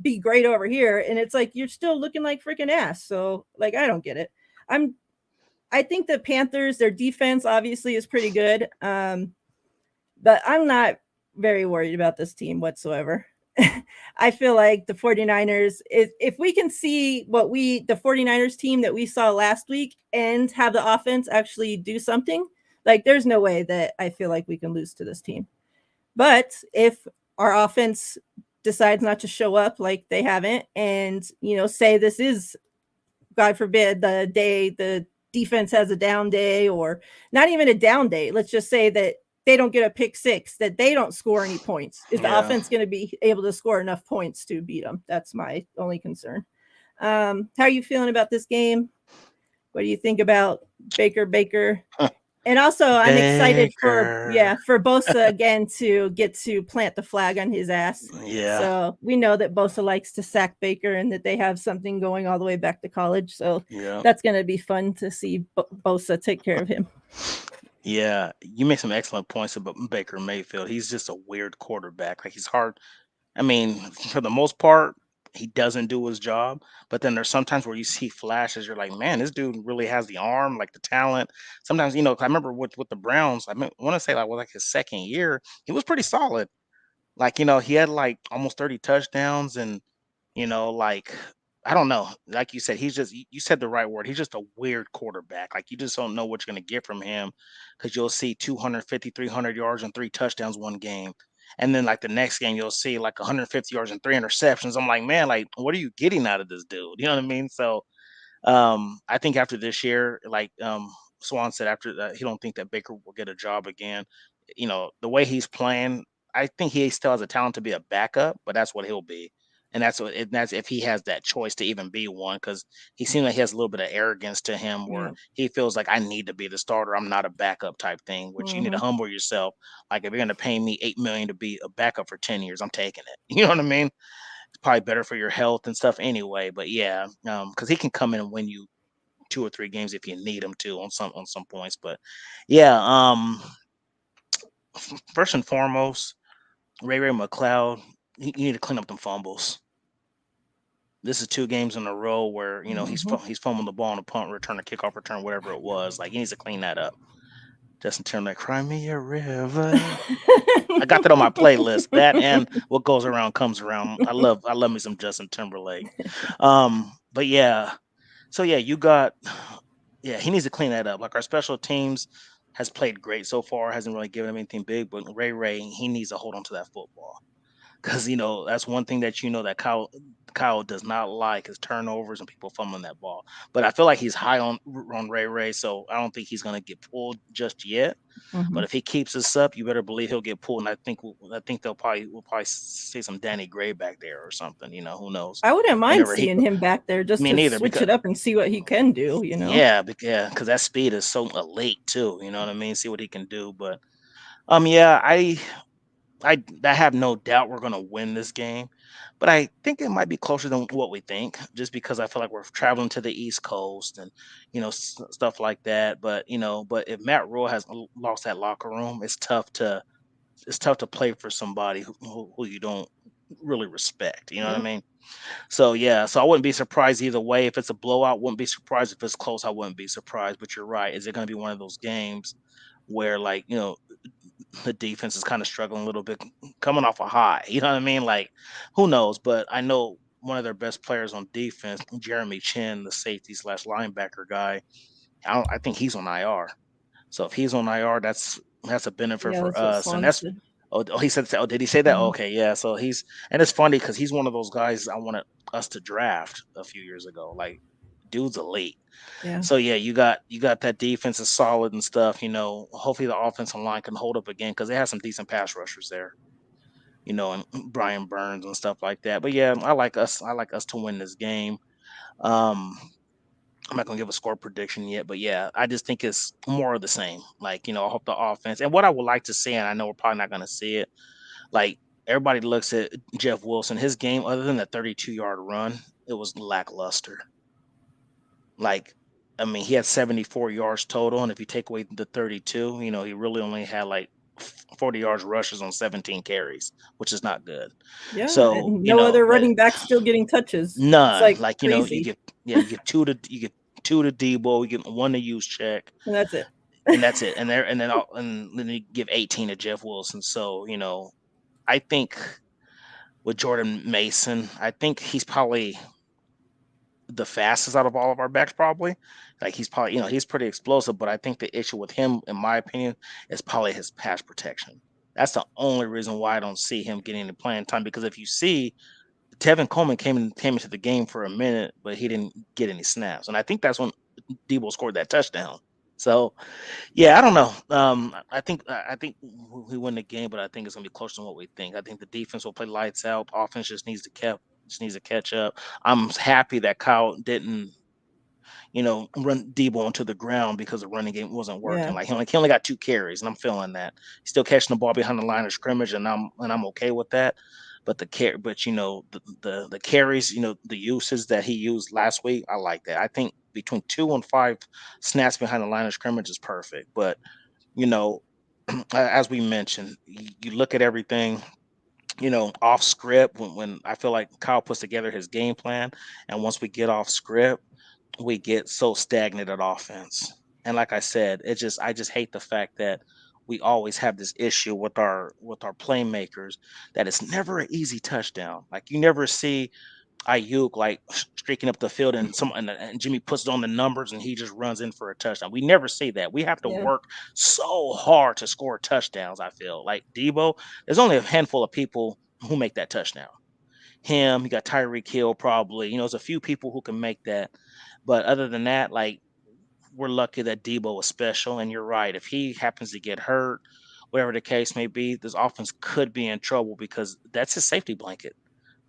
Speaker 1: be great over here. And it's like, you're still looking like freaking ass. So, like, I don't get it. I think the Panthers, their defense obviously is pretty good. But I'm not very worried about this team whatsoever. I feel like the 49ers, if we can see the 49ers team that we saw last week and have the offense actually do something, like, there's no way that I feel like we can lose to this team. But if our offense decides not to show up, like they haven't, and, say this is, God forbid, the day the defense has a down day, or not even a down day, let's just say that they don't get a pick six, that they don't score any points. Is the offense going to be able to score enough points to beat them? That's my only concern. How are you feeling about this game? What do you think about Baker? And also, I'm excited for Bosa again to get to plant the flag on his ass.
Speaker 2: Yeah.
Speaker 1: So we know that Bosa likes to sack Baker, and that they have something going all the way back to college. So that's going to be fun to see Bosa take care of him.
Speaker 2: Yeah, you make some excellent points about Baker Mayfield. He's just a weird quarterback. Like, he's hard. I mean, for the most part, he doesn't do his job. But then there's sometimes where you see flashes. You're like, man, this dude really has the arm, like the talent. Sometimes, 'cause I remember with the Browns. I want to say, like his second year, he was pretty solid. Like, he had like almost 30 touchdowns, and like, I don't know. Like you said, you said the right word. He's just a weird quarterback. Like, you just don't know what you're going to get from him, because you'll see 250, 300 yards and 3 touchdowns one game. And then, like, the next game, you'll see like 150 yards and 3 interceptions. I'm like, man, like, what are you getting out of this dude? You know what I mean? So, I think after this year, like, Swan said, after that, he don't think that Baker will get a job again. The way he's playing, I think he still has a talent to be a backup, but that's what he'll be. And that's if he has that choice to even be one, because he seems like he has a little bit of arrogance to him, where he feels like, I need to be the starter, I'm not a backup type thing, which you need to humble yourself. Like, if you're going to pay me $8 million to be a backup for 10 years, I'm taking it. You know what I mean? It's probably better for your health and stuff anyway. But yeah, because he can come in and win you 2 or 3 games if you need him to on some points. But yeah, first and foremost, Ray McLeod, you need to clean up them fumbles. This is 2 games in a row where he's fumbling the ball on a punt return, a kickoff return, whatever it was. Like he needs to clean that up. Justin Timberlake, cry me a river. I got that on my playlist. That and what goes around comes around. I love me some Justin Timberlake. But yeah, so yeah, he needs to clean that up. Like our special teams has played great so far, hasn't really given him anything big, but Ray, he needs to hold on to that football. Because that's one thing that that Kyle does not like is turnovers and people fumbling that ball. But I feel like he's high on Ray, so I don't think he's gonna get pulled just yet. But if he keeps this up, you better believe he'll get pulled. And I think we'll probably see some Danny Gray back there or something. Who knows?
Speaker 1: I wouldn't mind seeing him back there just to switch it up and see what he can do.
Speaker 2: Yeah, because that speed is so elite too. You know what I mean? See what he can do. But yeah, I have no doubt we're going to win this game, but I think it might be closer than what we think, just because I feel like we're traveling to the East Coast and stuff like that. But but if Matt Rule has lost that locker room, it's tough to play for somebody who you don't really respect. You know what I mean? So yeah, so I wouldn't be surprised either way. If it's a blowout, wouldn't be surprised. If it's close, I wouldn't be surprised. But you're right. Is it going to be one of those games where the defense is kind of struggling a little bit coming off a high? You know what I mean? Like, who knows? But I know one of their best players on defense, Jeremy Chin, the safety / linebacker guy, I think he's on IR. So if he's on IR, that's a benefit for us. And that's he said, oh, did he say that? Okay, yeah. So and it's funny because he's one of those guys I wanted us to draft a few years ago. Like, dude's elite.
Speaker 1: Yeah.
Speaker 2: So yeah, you got that defense is solid and stuff. Hopefully the offensive line can hold up again because they have some decent pass rushers there. And Brian Burns and stuff like that. But yeah, I like us to win this game. I'm not gonna give a score prediction yet, but yeah, I just think it's more of the same. Like, I hope the offense and what I would like to see, and I know we're probably not gonna see it. Like, everybody looks at Jeff Wilson, his game, other than the 32-yard run, it was lackluster. Like, I mean, he had 74 yards total, and if you take away the 32, he really only had like 40 yards rushes on 17 carries, which is not good.
Speaker 1: Yeah,
Speaker 2: so
Speaker 1: and no other running back still getting touches.
Speaker 2: None.
Speaker 1: It's like crazy.
Speaker 2: you get two to Debo, you get one to Juszczyk,
Speaker 1: and that's it.
Speaker 2: and that's it. And then you give 18 to Jeff Wilson. So I think with Jordan Mason, I think he's probably the fastest out of all of our backs, probably. Like, he's probably, he's pretty explosive, but I think the issue with him, in my opinion, is probably his pass protection. That's the only reason why I don't see him getting the playing time, because if you see, Tevin Coleman came into the game for a minute, but he didn't get any snaps. And I think that's when Debo scored that touchdown. So yeah, I don't know. I think we win the game, but I think it's gonna be closer than what we think. I think the defense will play lights out. Offense just needs to catch up. I'm happy that Kyle didn't, run Debo into the ground because the running game wasn't working.
Speaker 1: Yeah.
Speaker 2: Like, he only got 2 carries, and I'm feeling that. He's still catching the ball behind the line of scrimmage, and I'm okay with that. But the carries, the uses that he used last week, I like that. I think between 2 and 5 snaps behind the line of scrimmage is perfect. But as we mentioned, you look at everything, off script, when I feel like Kyle puts together his game plan, and once we get off script, we get so stagnant at offense. And like I said, I just hate the fact that we always have this issue with our playmakers, that it's never an easy touchdown. Like, you never see Ayuk like streaking up the field and Jimmy puts it on the numbers and he just runs in for a touchdown. We never see that. We have to work so hard to score touchdowns. I feel like Debo, there's only a handful of people who make that touchdown. Him, you got Tyreek Hill, probably. There's a few people who can make that, but other than that, like, we're lucky that Debo is special. And you're right, if he happens to get hurt, whatever the case may be, this offense could be in trouble because that's his safety blanket.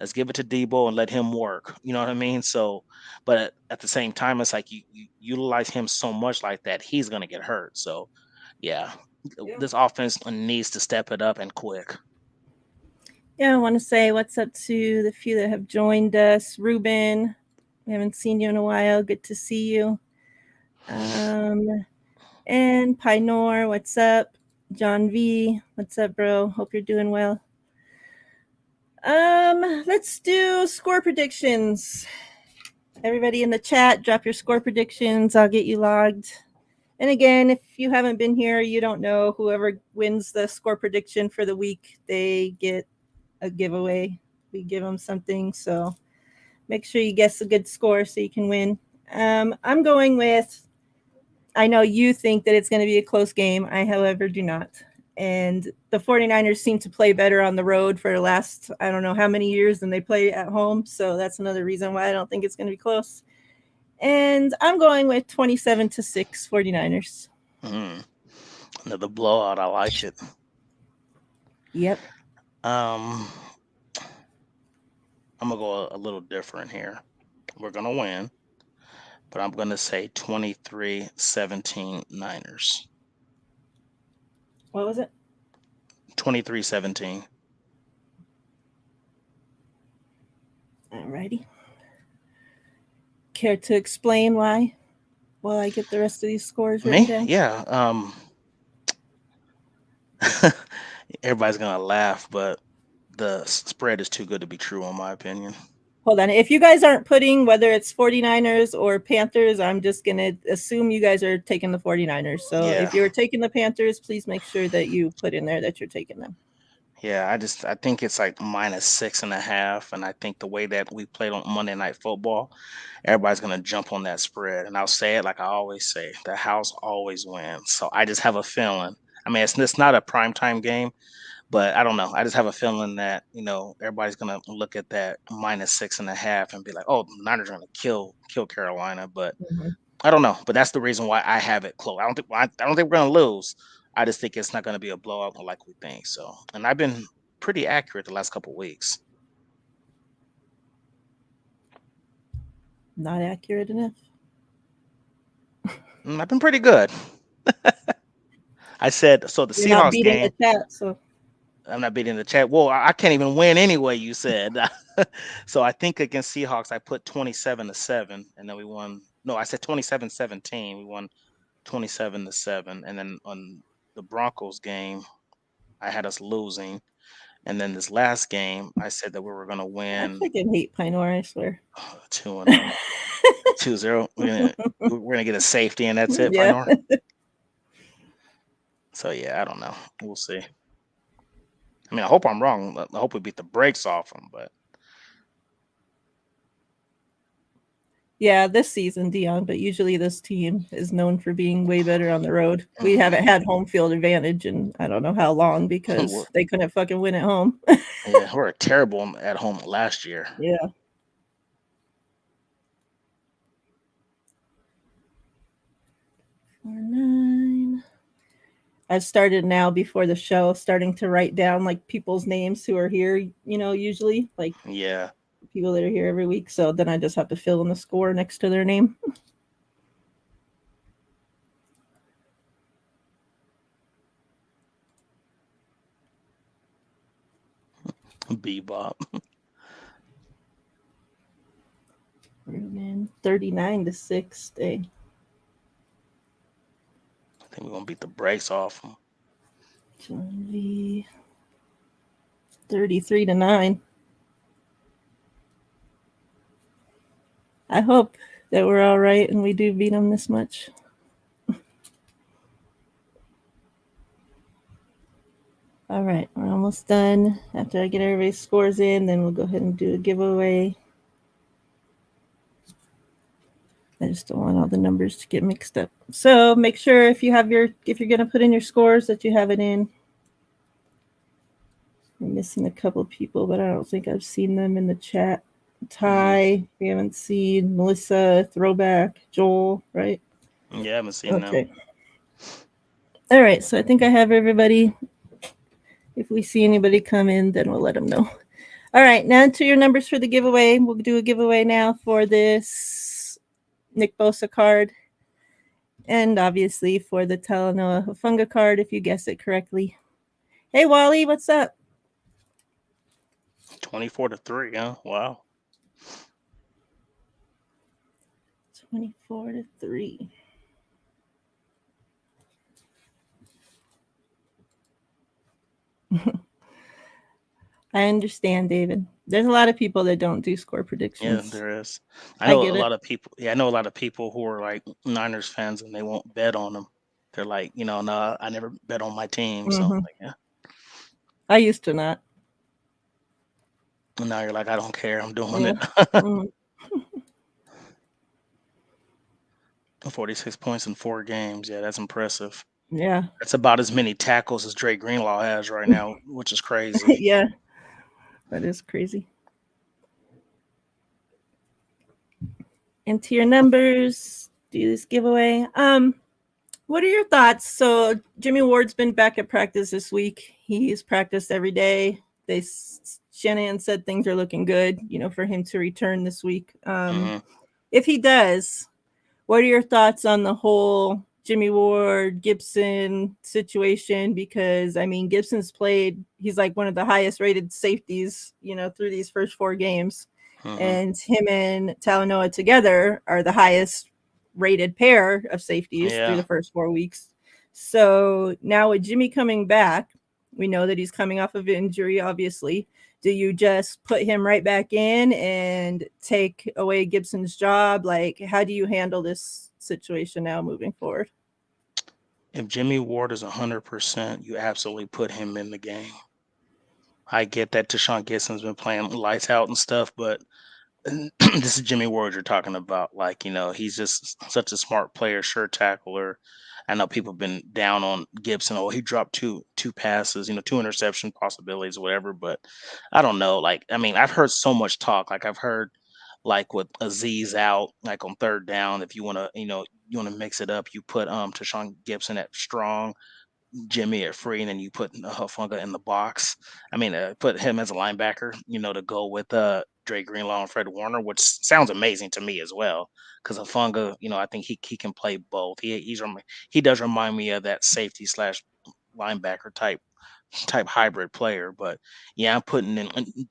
Speaker 2: Let's give it to Debo and let him work. You know what I mean? So, but at the same time, it's like you utilize him so much like that, he's going to get hurt. So, yeah, this offense needs to step it up and quick.
Speaker 1: Yeah, I want to say what's up to the few that have joined us. Ruben, we haven't seen you in a while. Good to see you. And Pinor, what's up? John V, what's up, bro? Hope you're doing well. Let's do score predictions. Everybody in the chat, drop your score predictions. I'll get you logged. And again, if you haven't been here, you don't know, whoever wins the score prediction for the week, they get a giveaway. We give them something. So make sure you guess a good score so you can win. I'm going with, I know you think that it's going to be a close game. I, however, do not. And the 49ers seem to play better on the road for the last, I don't know how many years than they play at home. So that's another reason why I don't think it's going to be close. And I'm going with 27-6 49ers.
Speaker 2: Another blowout. I like it.
Speaker 1: Yep.
Speaker 2: I'm gonna go a little different here. We're gonna win, but I'm gonna say 23-17 Niners.
Speaker 1: What was it?
Speaker 2: 23-17.
Speaker 1: Alrighty. Care to explain why? While I get the rest of these scores written down.
Speaker 2: Yeah. Everybody's gonna laugh, but the spread is too good to be true, in my opinion.
Speaker 1: Hold on. If you guys aren't putting whether it's 49ers or Panthers, I'm just going to assume you guys are taking the 49ers. So
Speaker 2: Yeah.
Speaker 1: if you're taking the Panthers, please make sure that you put in there that you're taking them.
Speaker 2: Yeah, I think it's like -6.5, and I think the way that we played on Monday Night Football, everybody's gonna jump on that spread. And I'll say it like I always say, the house always wins. So I just have a feeling. I mean, it's not a primetime game, but I don't know. I just have a feeling that everybody's gonna look at that -6.5 and be like, "Oh, the Niners are gonna kill Carolina." But I don't know. But that's the reason why I have it close. I don't think we're gonna lose. I just think it's not gonna be a blowout like we think. So, and I've been pretty accurate the last couple of weeks.
Speaker 1: Not accurate enough.
Speaker 2: I've been pretty good. I said so. The
Speaker 1: You're not
Speaker 2: Seahawks
Speaker 1: beating
Speaker 2: game.
Speaker 1: the chat, so
Speaker 2: I'm not beating the chat. Well, I can't even win anyway. You said so. I think against Seahawks, I put 27-7, and then we won. No, I said 27-17. We won 27-7, and then on the Broncos game, I had us losing. And then this last game, I said that we were going to
Speaker 1: I
Speaker 2: win
Speaker 1: freaking hate Pinor, I swear.
Speaker 2: 2-0. 2-0. We're gonna get a safety, and that's it,
Speaker 1: Yeah.
Speaker 2: Pinor. So yeah, I don't know. We'll see. I mean, I hope I'm wrong. I hope we beat the brakes off them, but
Speaker 1: Yeah, this season, Dion, but usually this team is known for being way better on the road. We haven't had home field advantage in I don't know how long because they couldn't fucking win at home.
Speaker 2: Yeah, we were terrible at home last year.
Speaker 1: Yeah. I've started now before the show, starting to write down like people's names who are here, usually like people that are here every week. So then I just have to fill in the score next to their name.
Speaker 2: Bebop.
Speaker 1: We're in 39-6 day.
Speaker 2: I think we're gonna beat the brakes off them.
Speaker 1: John V. 33-9. I hope that we're all right and we do beat them this much. All right, we're almost done. After I get everybody's scores in, then we'll go ahead and do a giveaway. I just don't want all the numbers to get mixed up. So make sure if you're gonna put in your scores that you have it in. I'm missing a couple of people, but I don't think I've seen them in the chat. Ty, we haven't seen Melissa, Throwback, Joel, right?
Speaker 2: Yeah, I haven't seen them.
Speaker 1: All right, so I think I have everybody. If we see anybody come in, then we'll let them know. All right, now to your numbers for the giveaway. We'll do a giveaway now for this Nick Bosa card. And obviously for the Talanoa Hufanga card, if you guess it correctly. Hey, Wally, what's up?
Speaker 2: 24-3, huh? Wow.
Speaker 1: 24-3. I understand, David. There's a lot of people that don't do score
Speaker 2: Yeah,
Speaker 1: predictions.
Speaker 2: there is. I
Speaker 1: I
Speaker 2: know a
Speaker 1: get it.
Speaker 2: lot of people. Yeah, I know a lot of people who are like Niners fans and they won't bet on them. They're like, no, I never bet on my team. So
Speaker 1: Hmm.
Speaker 2: like, yeah.
Speaker 1: I used to not.
Speaker 2: And now you're like, I don't care. I'm doing
Speaker 1: Yeah.
Speaker 2: it.
Speaker 1: Mm,
Speaker 2: 46 points in 4 games. Yeah, that's impressive.
Speaker 1: yeah.
Speaker 2: That's about as many tackles as Drake Greenlaw has right now, which is crazy.
Speaker 1: Yeah. That is crazy. Into your numbers. Do this giveaway. What are your thoughts? So Jimmy Ward's been back at practice this week. He's practiced every day. Shanahan said things are looking good, for him to return this week.
Speaker 2: Hmm.
Speaker 1: If he does, what are your thoughts on the whole Jimmy Ward Gibson situation? Because I mean, Gibson's played. He's like one of the highest rated safeties, through these first 4 games,
Speaker 2: Hmm.
Speaker 1: and him and Talanoa together are the highest rated pair of safeties through
Speaker 2: Yeah.
Speaker 1: the first 4 weeks. So now with Jimmy coming back, we know that he's coming off of injury, obviously. Do you just put him right back in and take away Gibson's job? Like, how do you handle this situation now moving forward?
Speaker 2: If Jimmy Ward is 100%, you absolutely put him in the game. I get that Deshaun Gibson's been playing lights out and stuff, but this is Jimmy Ward you're talking about. Like, he's just such a smart player, sure tackler. I know people have been down on Gibson. Oh, he dropped two passes, two interception possibilities, whatever. But I don't know. Like, I mean, I've heard so much talk. Like, I've heard like with Aziz out, like on third down, if you want to, you want to mix it up, you put Tashawn Gibson at strong, Jimmy at free, and then you put Hufanga in the box. I mean, put him as a linebacker, to go with Dre Greenlaw and Fred Warner, which sounds amazing to me as well. Because Hufanga, I think he can play both. He does remind me of that safety slash linebacker type hybrid player. But yeah, I'm putting in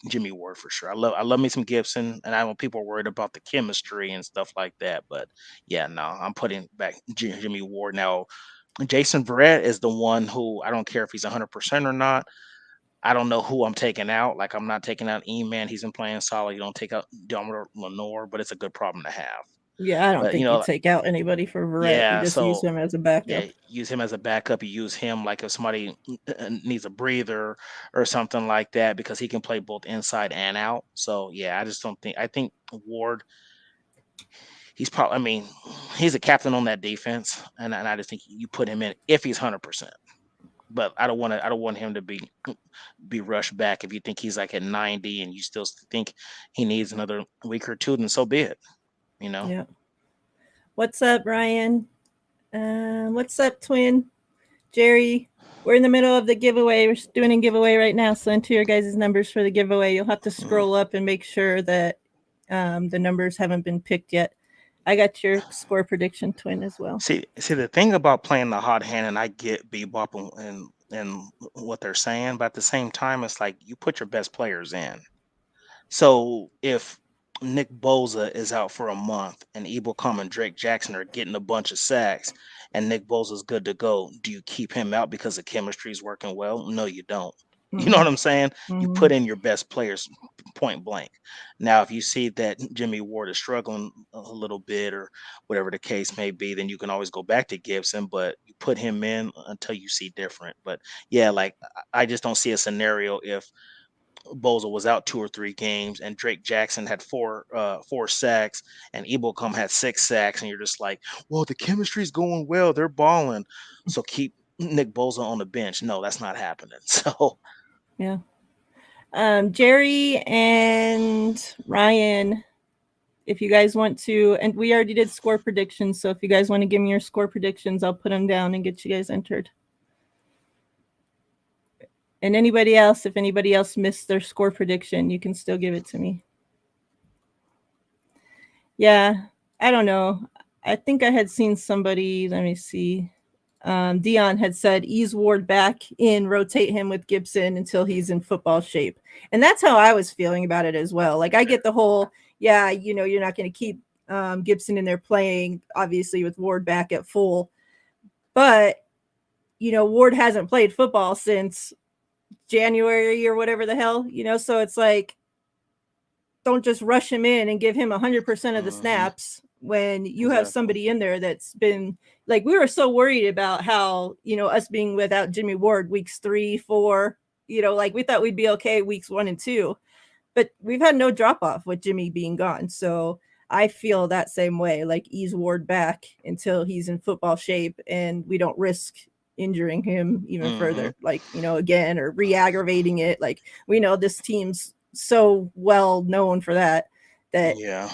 Speaker 2: Jimmy Ward for sure. I love me some Gibson, and I know people are worried about the chemistry and stuff like that. But yeah, no, I'm putting back Jimmy Ward now. Jason Verrett is the one who I don't care if he's 100% or not. I don't know who I'm taking out. Like, I'm not taking out E-Man. He's been playing solid. You don't take out Dominic Lenore, but it's a good problem to have.
Speaker 1: Yeah, I don't
Speaker 2: But
Speaker 1: think you take out anybody for Verrett. You
Speaker 2: yeah.
Speaker 1: just use
Speaker 2: So
Speaker 1: him as a
Speaker 2: yeah,
Speaker 1: backup.
Speaker 2: use him as a backup. You use him like if somebody needs a breather or something like that because he can play both inside and out. So yeah, I just don't think. I think Ward. He's probably. I mean, he's a captain on that defense, and I just think you put him in if he's 100%. But I don't want him to be rushed back. If you think he's like at 90 and you still think he needs another week or two, then so be it. You know.
Speaker 1: Yeah. What's up, Ryan? What's up, twin? Jerry? We're in the middle of the giveaway. We're doing a giveaway right now. So enter your guys' numbers for the giveaway. You'll have to
Speaker 2: Mm.
Speaker 1: scroll up and make sure that the numbers haven't been picked yet. I got your score prediction, twin, as well.
Speaker 2: See the thing about playing the hot hand, and I get Bebop and what they're saying, but at the same time, it's like you put your best players in. So if Nick Boza is out for a month and Ebelcom and Drake Jackson are getting a bunch of sacks and Nick Boza's good to go, do you keep him out because the chemistry is working well? No, you don't. You know
Speaker 1: Mm-mm.
Speaker 2: what I'm saying? You
Speaker 1: Mm-hmm.
Speaker 2: put in your best players point blank. Now, if you see that Jimmy Ward is struggling a little bit or whatever the case may be, then you can always go back to Gibson, but you put him in until you see different. But yeah, like I just don't see a scenario if Boza was out 2 or 3 games, and Drake Jackson had four sacks, and Ebocum had 6 sacks, and you're just like, well, the chemistry's going well, they're balling, so keep Nick Boza on the bench. No, that's not happening. So
Speaker 1: Yeah. Jerry and Ryan, if you guys want to, and we already did score predictions. So if you guys want to give me your score predictions, I'll put them down and get you guys entered. And anybody else, if anybody else missed their score prediction, you can still give it to me. Yeah, I don't know. I think I had seen somebody, let me see. Dion had said ease Ward back in, rotate him with Gibson until he's in football shape. And that's how I was feeling about it as well. Like, I get the whole, yeah, you're not going to keep Gibson in there playing, obviously, with Ward back at full. But, Ward hasn't played football since January or whatever the hell, so it's like, don't just rush him in and give him 100% of the
Speaker 2: Hmm.
Speaker 1: snaps when you have
Speaker 2: Exactly.
Speaker 1: somebody in there that's been like, we were so worried about how, us being without Jimmy Ward weeks 3, 4, like we thought we'd be okay weeks 1 and 2, but we've had no drop off with Jimmy being gone. So I feel that same way, like ease Ward back until he's in football shape and we don't risk injuring him even
Speaker 2: Hmm.
Speaker 1: further, like, again, or re-aggravating it. Like, we know this team's so well known for that
Speaker 2: Yeah.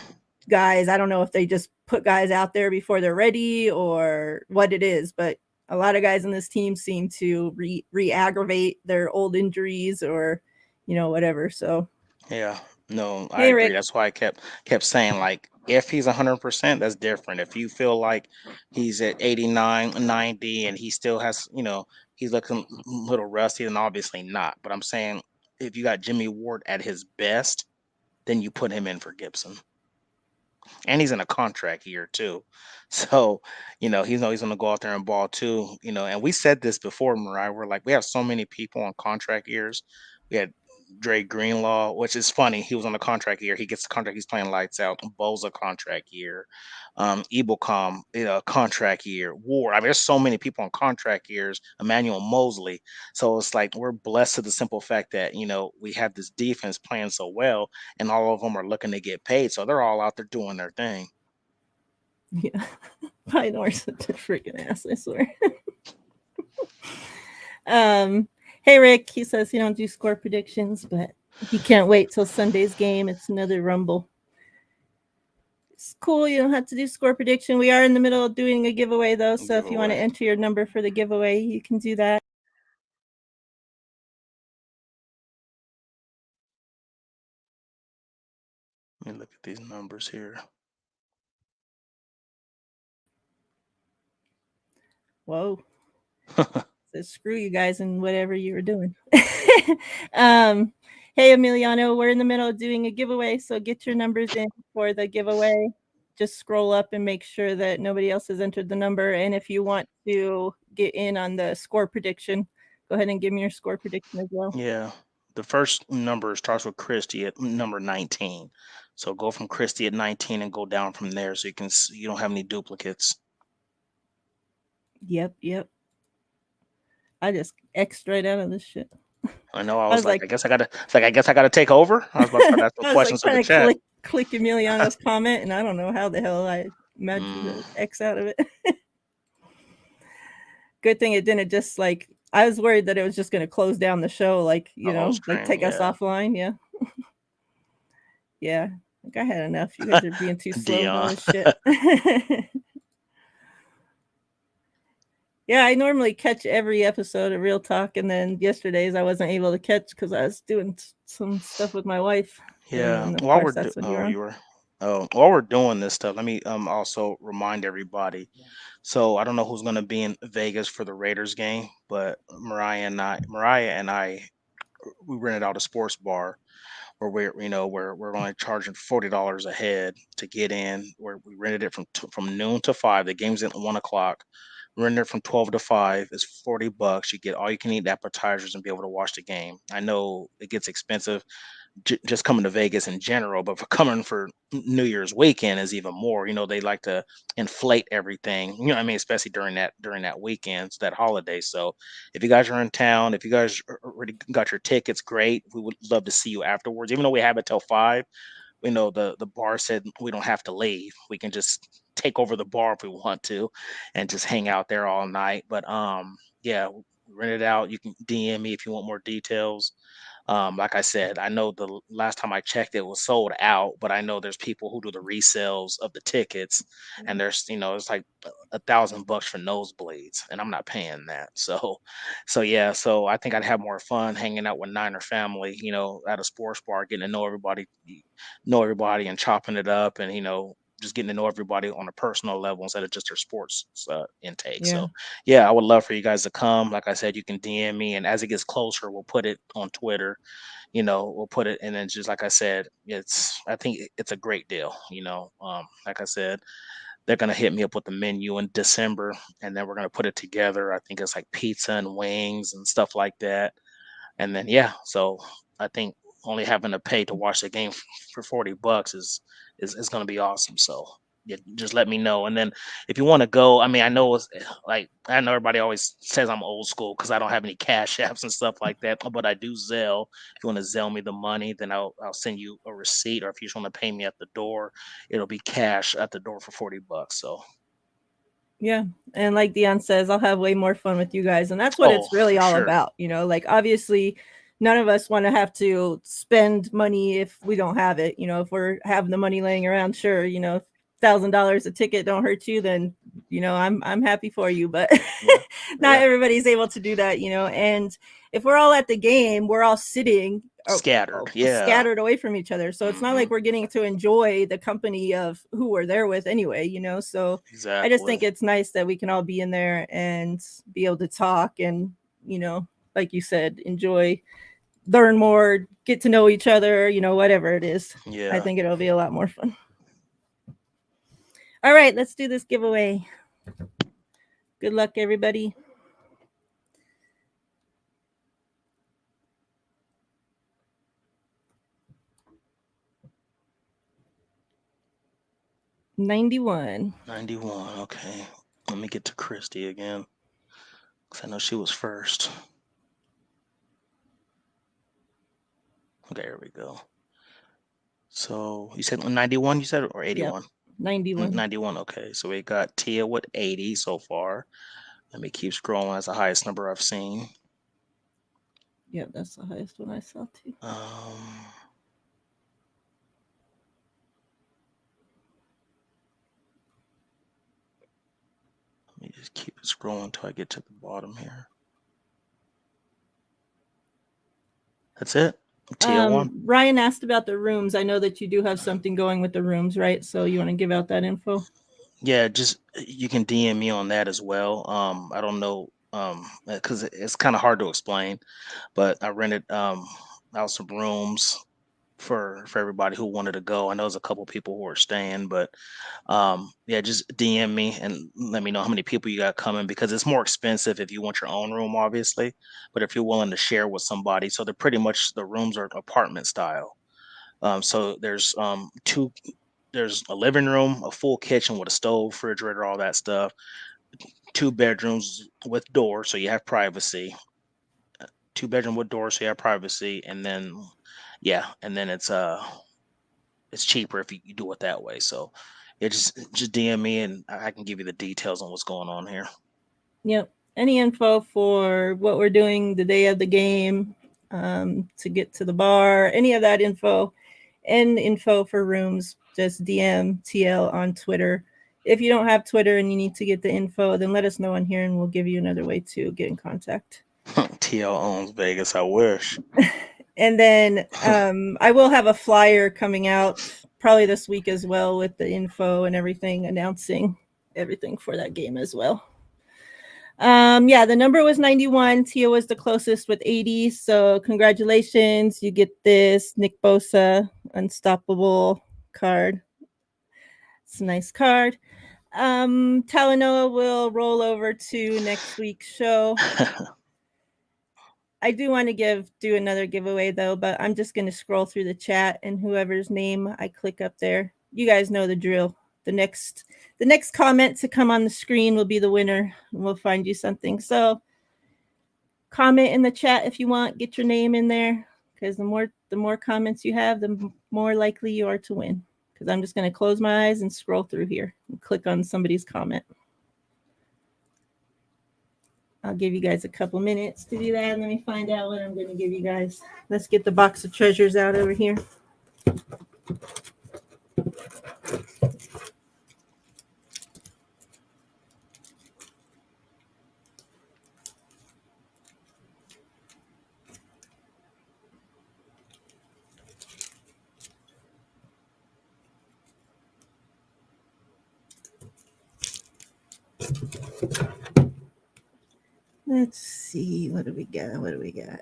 Speaker 1: guys, I don't know if they just put guys out there before they're ready or what it is, but a lot of guys in this team seem to re-aggravate their old injuries or whatever. So
Speaker 2: Yeah, no, I
Speaker 1: hey,
Speaker 2: agree.
Speaker 1: Rick.
Speaker 2: That's why I kept saying, like, if he's 100%, that's different. If you feel like he's at 89, 90, and he still has, he's looking a little rusty, then obviously not. But I'm saying if you got Jimmy Ward at his best, then you put him in for Gibson. And he's in a contract year too. So, he's gonna go out there and ball too, and we said this before, Mariah. We're like, we have so many people on contract years. We had Dre Greenlaw, which is funny. He was on a contract year. He gets the contract, he's playing lights out. Boza contract year. Ebelcom, contract year. War. I mean, there's so many people on contract years. Emmanuel Mosley. So it's like we're blessed to the simple fact that, we have this defense playing so well and all of them are looking to get paid. So they're all out there doing their thing.
Speaker 1: Yeah. Pynor's such a freaking ass, I swear. um hey, Rick, he says he don't do score predictions, but he can't wait till Sunday's game. It's another rumble. It's cool. You don't have to do score prediction. We are in the middle of doing a giveaway though, so if you want to
Speaker 2: Giveaway.
Speaker 1: enter your number for the giveaway, you can do that.
Speaker 2: Let me look at these numbers here.
Speaker 1: Whoa. So screw you guys and whatever you were doing. um, hey, Emiliano, we're in the middle of doing a giveaway, so get your numbers in for the giveaway. Just scroll up and make sure that nobody else has entered the number. And if you want to get in on the score prediction, go ahead and give me your score prediction as well.
Speaker 2: Yeah. The first number starts with Christie at number 19. So go from Christie at 19 and go down from there so you don't have any duplicates.
Speaker 1: Yep, yep. I just X right out of this shit.
Speaker 2: I know I
Speaker 1: I
Speaker 2: was
Speaker 1: was
Speaker 2: like,
Speaker 1: like,
Speaker 2: I guess I gotta take over. I was about to start asking
Speaker 1: I was like
Speaker 2: questions to the
Speaker 1: trying to
Speaker 2: chat.
Speaker 1: click Emiliano's comment, and I don't know how the hell I managed to
Speaker 2: Mm,
Speaker 1: X out of it. Good thing it didn't just like, I was worried that it was just going to close down the show, like,
Speaker 2: the whole
Speaker 1: like
Speaker 2: stream,
Speaker 1: take us
Speaker 2: yeah.
Speaker 1: offline. Yeah. Yeah. Like, I had enough. You guys are being too slow with all
Speaker 2: Dion.
Speaker 1: this shit. Yeah, I normally catch every episode of Real Talk, and then yesterday's I wasn't able to catch because I was doing some stuff with my wife, and
Speaker 2: Yeah.
Speaker 1: then of course that's when you're on.
Speaker 2: While we're doing this stuff, let me also remind everybody. So I don't know who's gonna be in Vegas for the Raiders game, but Mariah and I we rented out a sports bar where we're only charging $40 a head to get in. Where we rented it from noon to 5. The game's at 1 o'clock. Rented it from 12 to 5. It's $40. You get all you can eat appetizers and be able to watch the game. I know it gets expensive just coming to Vegas in general, but for coming for New Year's weekend is even more. They like to inflate everything. You know what I mean? Especially during that weekend, that holiday. So if you guys are in town, if you guys already got your tickets, great. We would love to see you afterwards. Even though we have it till 5, we know the bar said we don't have to leave. We can just take over the bar if we want to, and just hang out there all night. But yeah, rent it out. You can DM me if you want more details. Like I said, I know the last time I checked, it was sold out, but I know there's people who do the resales of the tickets, and it's like $1,000 for nosebleeds, and I'm not paying that. So yeah, so I think I'd have more fun hanging out with Niner family, at a sports bar, getting to know everybody, and chopping it up, and just getting to know everybody on a personal level instead of just their sports intake.
Speaker 1: Yeah.
Speaker 2: So yeah, I would love for you guys to come. Like I said, you can DM me, and as it gets closer, we'll put it on Twitter. We'll put it, and then just like I said, I think it's a great deal. Like I said, they're gonna hit me up with the menu in December, and then we're gonna put it together. I think it's like pizza and wings and stuff like that. And then so I think only having to pay to watch the game for $40 is going to be awesome. So yeah, just let me know. And then if you want to go, I mean, I know it's like I know everybody always says I'm old school because I don't have any cash apps and stuff like that, but I do Zelle. If you want to Zelle me the money, then I'll send you a receipt, or if you just want to pay me at the door, it'll be cash at the door for $40. So
Speaker 1: Yeah. And like Dion says, I'll have way more fun with you guys. And that's what
Speaker 2: oh,
Speaker 1: it's really
Speaker 2: for
Speaker 1: all
Speaker 2: sure.
Speaker 1: about. Like obviously none of us want to have to spend money if we don't have it. If we're having the money laying around, sure, $1,000 a ticket don't hurt you, then I'm happy for you. But
Speaker 2: Yeah.
Speaker 1: not
Speaker 2: Yeah.
Speaker 1: everybody's able to do that. And if we're all at the game, we're all sitting
Speaker 2: Scattered. Yeah.
Speaker 1: scattered away from each other. So it's not like we're getting to enjoy the company of who we're there with anyway, So I just think
Speaker 2: Exactly.
Speaker 1: it's nice that we can all be in there and be able to talk and, like you said, enjoy, learn more, get to know each other, whatever it is. I
Speaker 2: Yeah.
Speaker 1: think it'll be a lot more fun. All right, let's do this giveaway. Good luck, everybody. $91.
Speaker 2: 91. Okay. Let me get to Christy again, because I know she was first. Okay, here we go. So you said 91, you said, or 81?
Speaker 1: Yep. 91.
Speaker 2: 91. Okay. So we got Tia with 80 so far. Let me keep scrolling. That's the highest number I've seen.
Speaker 1: Yep, that's the highest one I saw too.
Speaker 2: Let me just keep it scrolling until I get to the bottom here. That's it? Tia one?
Speaker 1: Ryan asked about the rooms. I know that you do have something going with the rooms, right? So you want to give out that info?
Speaker 2: Yeah, just you can DM me on that as well. I don't know, because it's kind of hard to explain, but I rented out some rooms for everybody who wanted to go. I know there's a couple people who are staying, but yeah, just DM me and let me know how many people you got coming, because it's more expensive if you want your own room, obviously. But if you're willing to share with somebody, so they're pretty much, the rooms are apartment style. So there's a living room, a full kitchen with a stove, refrigerator, all that stuff. 2 bedrooms with doors, so you have privacy. 2 bedroom with doors, so you have privacy, and then it's cheaper if you do it that way. So yeah, just DM me and I can give you the details on what's going on here.
Speaker 1: Yep. Any info for what we're doing the day of the game, to get to the bar, any of that info, and info for rooms, just DM TL on Twitter. If you don't have Twitter and you need to get the info, then let us know on here and we'll give you another way to get in contact.
Speaker 2: TL owns Vegas. I wish.
Speaker 1: And then I will have a flyer coming out probably this week as well with the info and everything, announcing everything for that game as well. Yeah, the number was 91. Tia was the closest with 80. So congratulations. You get this Nick Bosa Unstoppable card. It's a nice card. Talanoa will roll over to next week's show. I do want to do another giveaway though, but I'm just going to scroll through the chat, and whoever's name I click up there, you guys know the drill. The next comment to come on the screen will be the winner, and we'll find you something. So comment in the chat if you want, get your name in there, because the more comments you have, the more likely you are to win. Because I'm just going to close my eyes and scroll through here and click on somebody's comment. I'll give you guys a couple minutes to do that. Let me find out what I'm going to give you guys. Let's get the box of treasures out over here. Let's see. What do we got?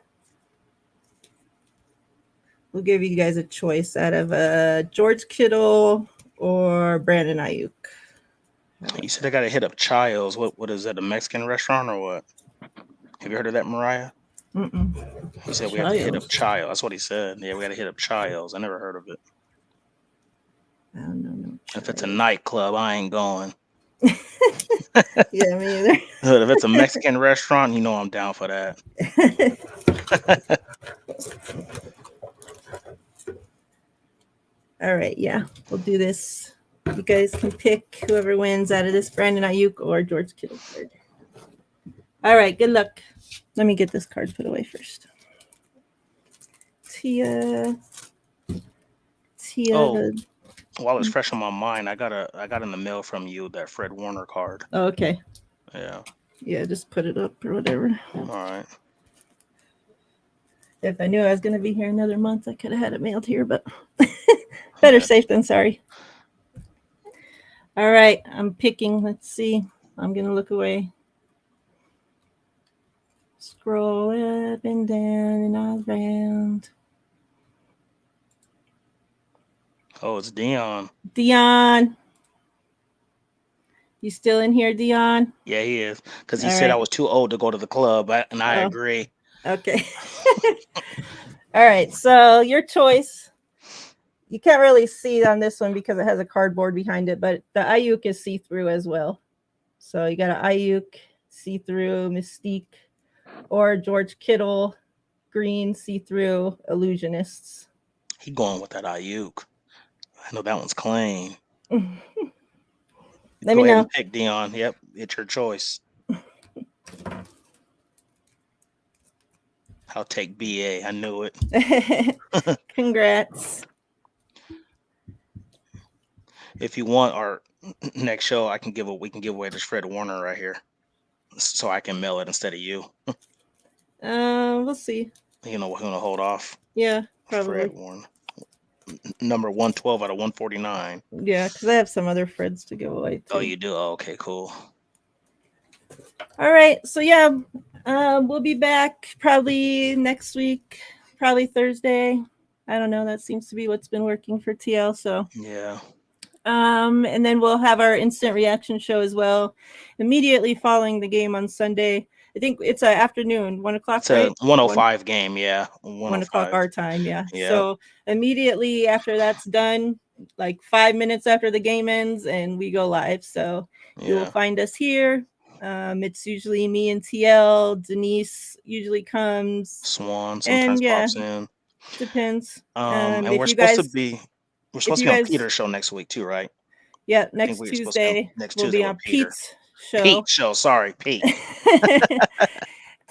Speaker 1: We'll give you guys a choice out of George Kittle or Brandon Ayuk.
Speaker 2: You said I got to hit up Child's. What is that? A Mexican restaurant or what? Have you heard of that, Miriah?
Speaker 1: Mm-mm.
Speaker 2: He said we have to hit up
Speaker 1: Chiles.
Speaker 2: Chiles. That's what he said. Yeah, we got to hit up Chiles. I never heard of it.
Speaker 1: I don't know. No
Speaker 2: If it's a
Speaker 1: Chiles.
Speaker 2: nightclub, I ain't going.
Speaker 1: Yeah, me either.
Speaker 2: But if it's a Mexican restaurant, you know I'm down for that.
Speaker 1: All right, yeah, we'll do this. You guys can pick whoever wins out of this Brandon Ayuk or George Kittle card. All right, good luck. Let me get this card put away first. Tia.
Speaker 2: Oh, while it's fresh on my mind, I got in the mail from you that Fred Warner card.
Speaker 1: Oh, okay.
Speaker 2: Yeah.
Speaker 1: Yeah, just put it up or whatever.
Speaker 2: All right.
Speaker 1: If I knew I was going to be here another month, I could have had it mailed here, but better safe than sorry. All right, I'm picking. Let's see. I'm going to look away. Scroll up and down and all around.
Speaker 2: Oh, it's Dion.
Speaker 1: Dion. You still in here, Dion?
Speaker 2: Yeah, he is. Because he
Speaker 1: All
Speaker 2: said I
Speaker 1: right.
Speaker 2: was too old to go to the club, and I
Speaker 1: Oh.
Speaker 2: agree.
Speaker 1: Okay. All right, so your choice. You can't really see on this one because it has a cardboard behind it, but the Ayuk is see-through as well. So you got an Ayuk, see-through, Mystique, or George Kittle, green, see-through, illusionists.
Speaker 2: He going with that Ayuk. I know that one's clean.
Speaker 1: Let
Speaker 2: Go
Speaker 1: me
Speaker 2: ahead
Speaker 1: know.
Speaker 2: and pick Dion. Yep, it's your choice. I'll take BA. I knew it.
Speaker 1: Congrats.
Speaker 2: If you want our next show, we can give away this Fred Warner right here, so I can mail it instead of you.
Speaker 1: We'll see.
Speaker 2: You know, we're gonna hold off.
Speaker 1: Yeah, probably.
Speaker 2: Fred Warner, number 112 out of 149.
Speaker 1: Yeah, because I have some other Freds to give away too.
Speaker 2: Oh, you do? Oh, okay, cool.
Speaker 1: All right, so yeah, we'll be back probably next week, probably Thursday. I don't know. That seems to be what's been working for TL. So
Speaker 2: yeah.
Speaker 1: And then we'll have our instant reaction show as well, immediately following the game on Sunday. I think it's an afternoon, 1 o'clock.
Speaker 2: It's a 105 game. Yeah,
Speaker 1: 1 o'clock our time. Yeah.
Speaker 2: Yeah.
Speaker 1: So immediately after that's done, like 5 minutes after the game ends, and we go live. So you will find us here. It's usually me and TL. Denise usually comes.
Speaker 2: Swan sometimes pops in.
Speaker 1: Depends.
Speaker 2: And we're supposed to be on Peter's show next week too, right?
Speaker 1: Yeah, next Tuesday. We'll be on Pete's show.
Speaker 2: Pete's show. Sorry, Pete.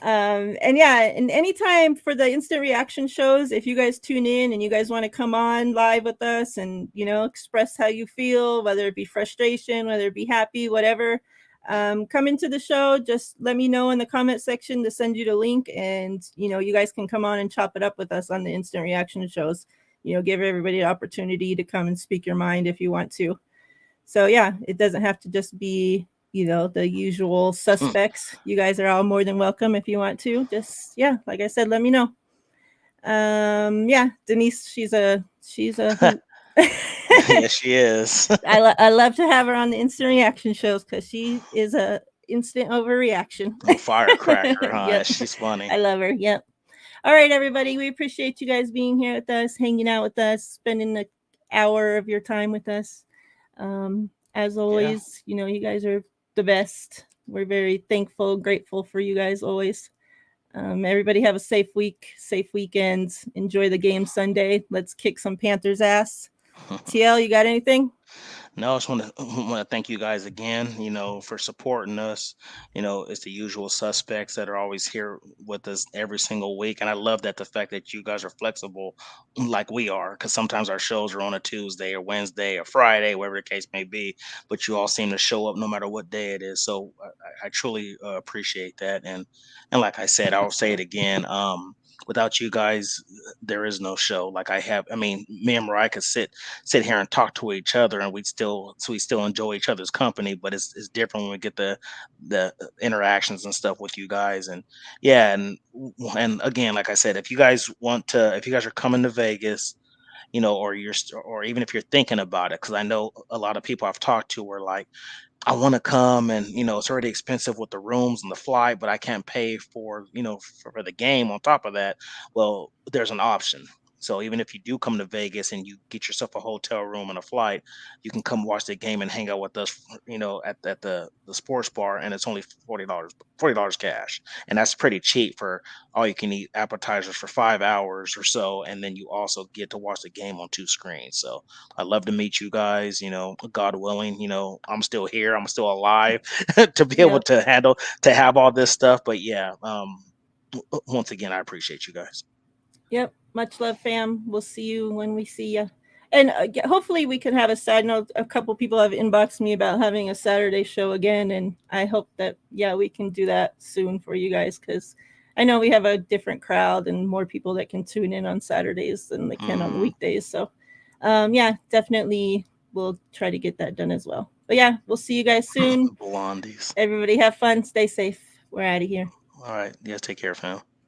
Speaker 1: And anytime for the instant reaction shows, if you guys tune in and you guys want to come on live with us and express how you feel, whether it be frustration, whether it be happy, whatever, come into the show. Just let me know in the comment section to send you the link, and you guys can come on and chop it up with us on the instant reaction shows. Give everybody the opportunity to come and speak your mind if you want to. So yeah, it doesn't have to just be the usual suspects. You guys are all more than welcome if you want to. Just like I said, let me know. Denise, she's a
Speaker 2: Yes, she is.
Speaker 1: I love to have her on the instant reaction shows because she is a instant overreaction.
Speaker 2: Firecracker, huh? Yep. She's funny.
Speaker 1: I love her. Yep. All right, everybody. We appreciate you guys being here with us, hanging out with us, spending an hour of your time with us. As always, you guys are the best. We're very thankful, grateful for you guys always. Everybody have a safe week, safe weekend. Enjoy the game Sunday. Let's kick some Panthers ass. TL, you got anything?
Speaker 2: No, I just want to thank you guys again, for supporting us. It's the usual suspects that are always here with us every single week. And I love the fact that you guys are flexible like we are, because sometimes our shows are on a Tuesday or Wednesday or Friday, whatever the case may be, but you all seem to show up no matter what day it is. So I truly appreciate that. And like I said, I'll say it again. Without you guys, there is no show. Me and Miriah could sit here and talk to each other, and we still enjoy each other's company. But it's different when we get the interactions and stuff with you guys. And and again, like I said, if you guys are coming to Vegas, or even if you're thinking about it, because I know a lot of people I've talked to were like, I want to come, and it's already expensive with the rooms and the flight, but I can't pay for for the game on top of that. Well, there's an option. So even if you do come to Vegas and you get yourself a hotel room and a flight, you can come watch the game and hang out with us, at the sports bar, and it's only $40 cash, and that's pretty cheap for all you can eat appetizers for 5 hours or so, and then you also get to watch the game on two screens. So I'd love to meet you guys, God willing, I'm still here, I'm still alive to be able
Speaker 1: Yep.
Speaker 2: to have all this stuff. But yeah, once again, I appreciate you guys.
Speaker 1: Yep. Much love, fam. We'll see you when we see you. And hopefully we can have a side note. A couple people have inboxed me about having a Saturday show again, and I hope that we can do that soon for you guys, because I know we have a different crowd and more people that can tune in on Saturdays than they can on the weekdays. So, definitely we'll try to get that done as well. But yeah, we'll see you guys soon.
Speaker 2: Blondies.
Speaker 1: Everybody have fun. Stay safe. We're out of here.
Speaker 2: All right. Yeah, take care, fam.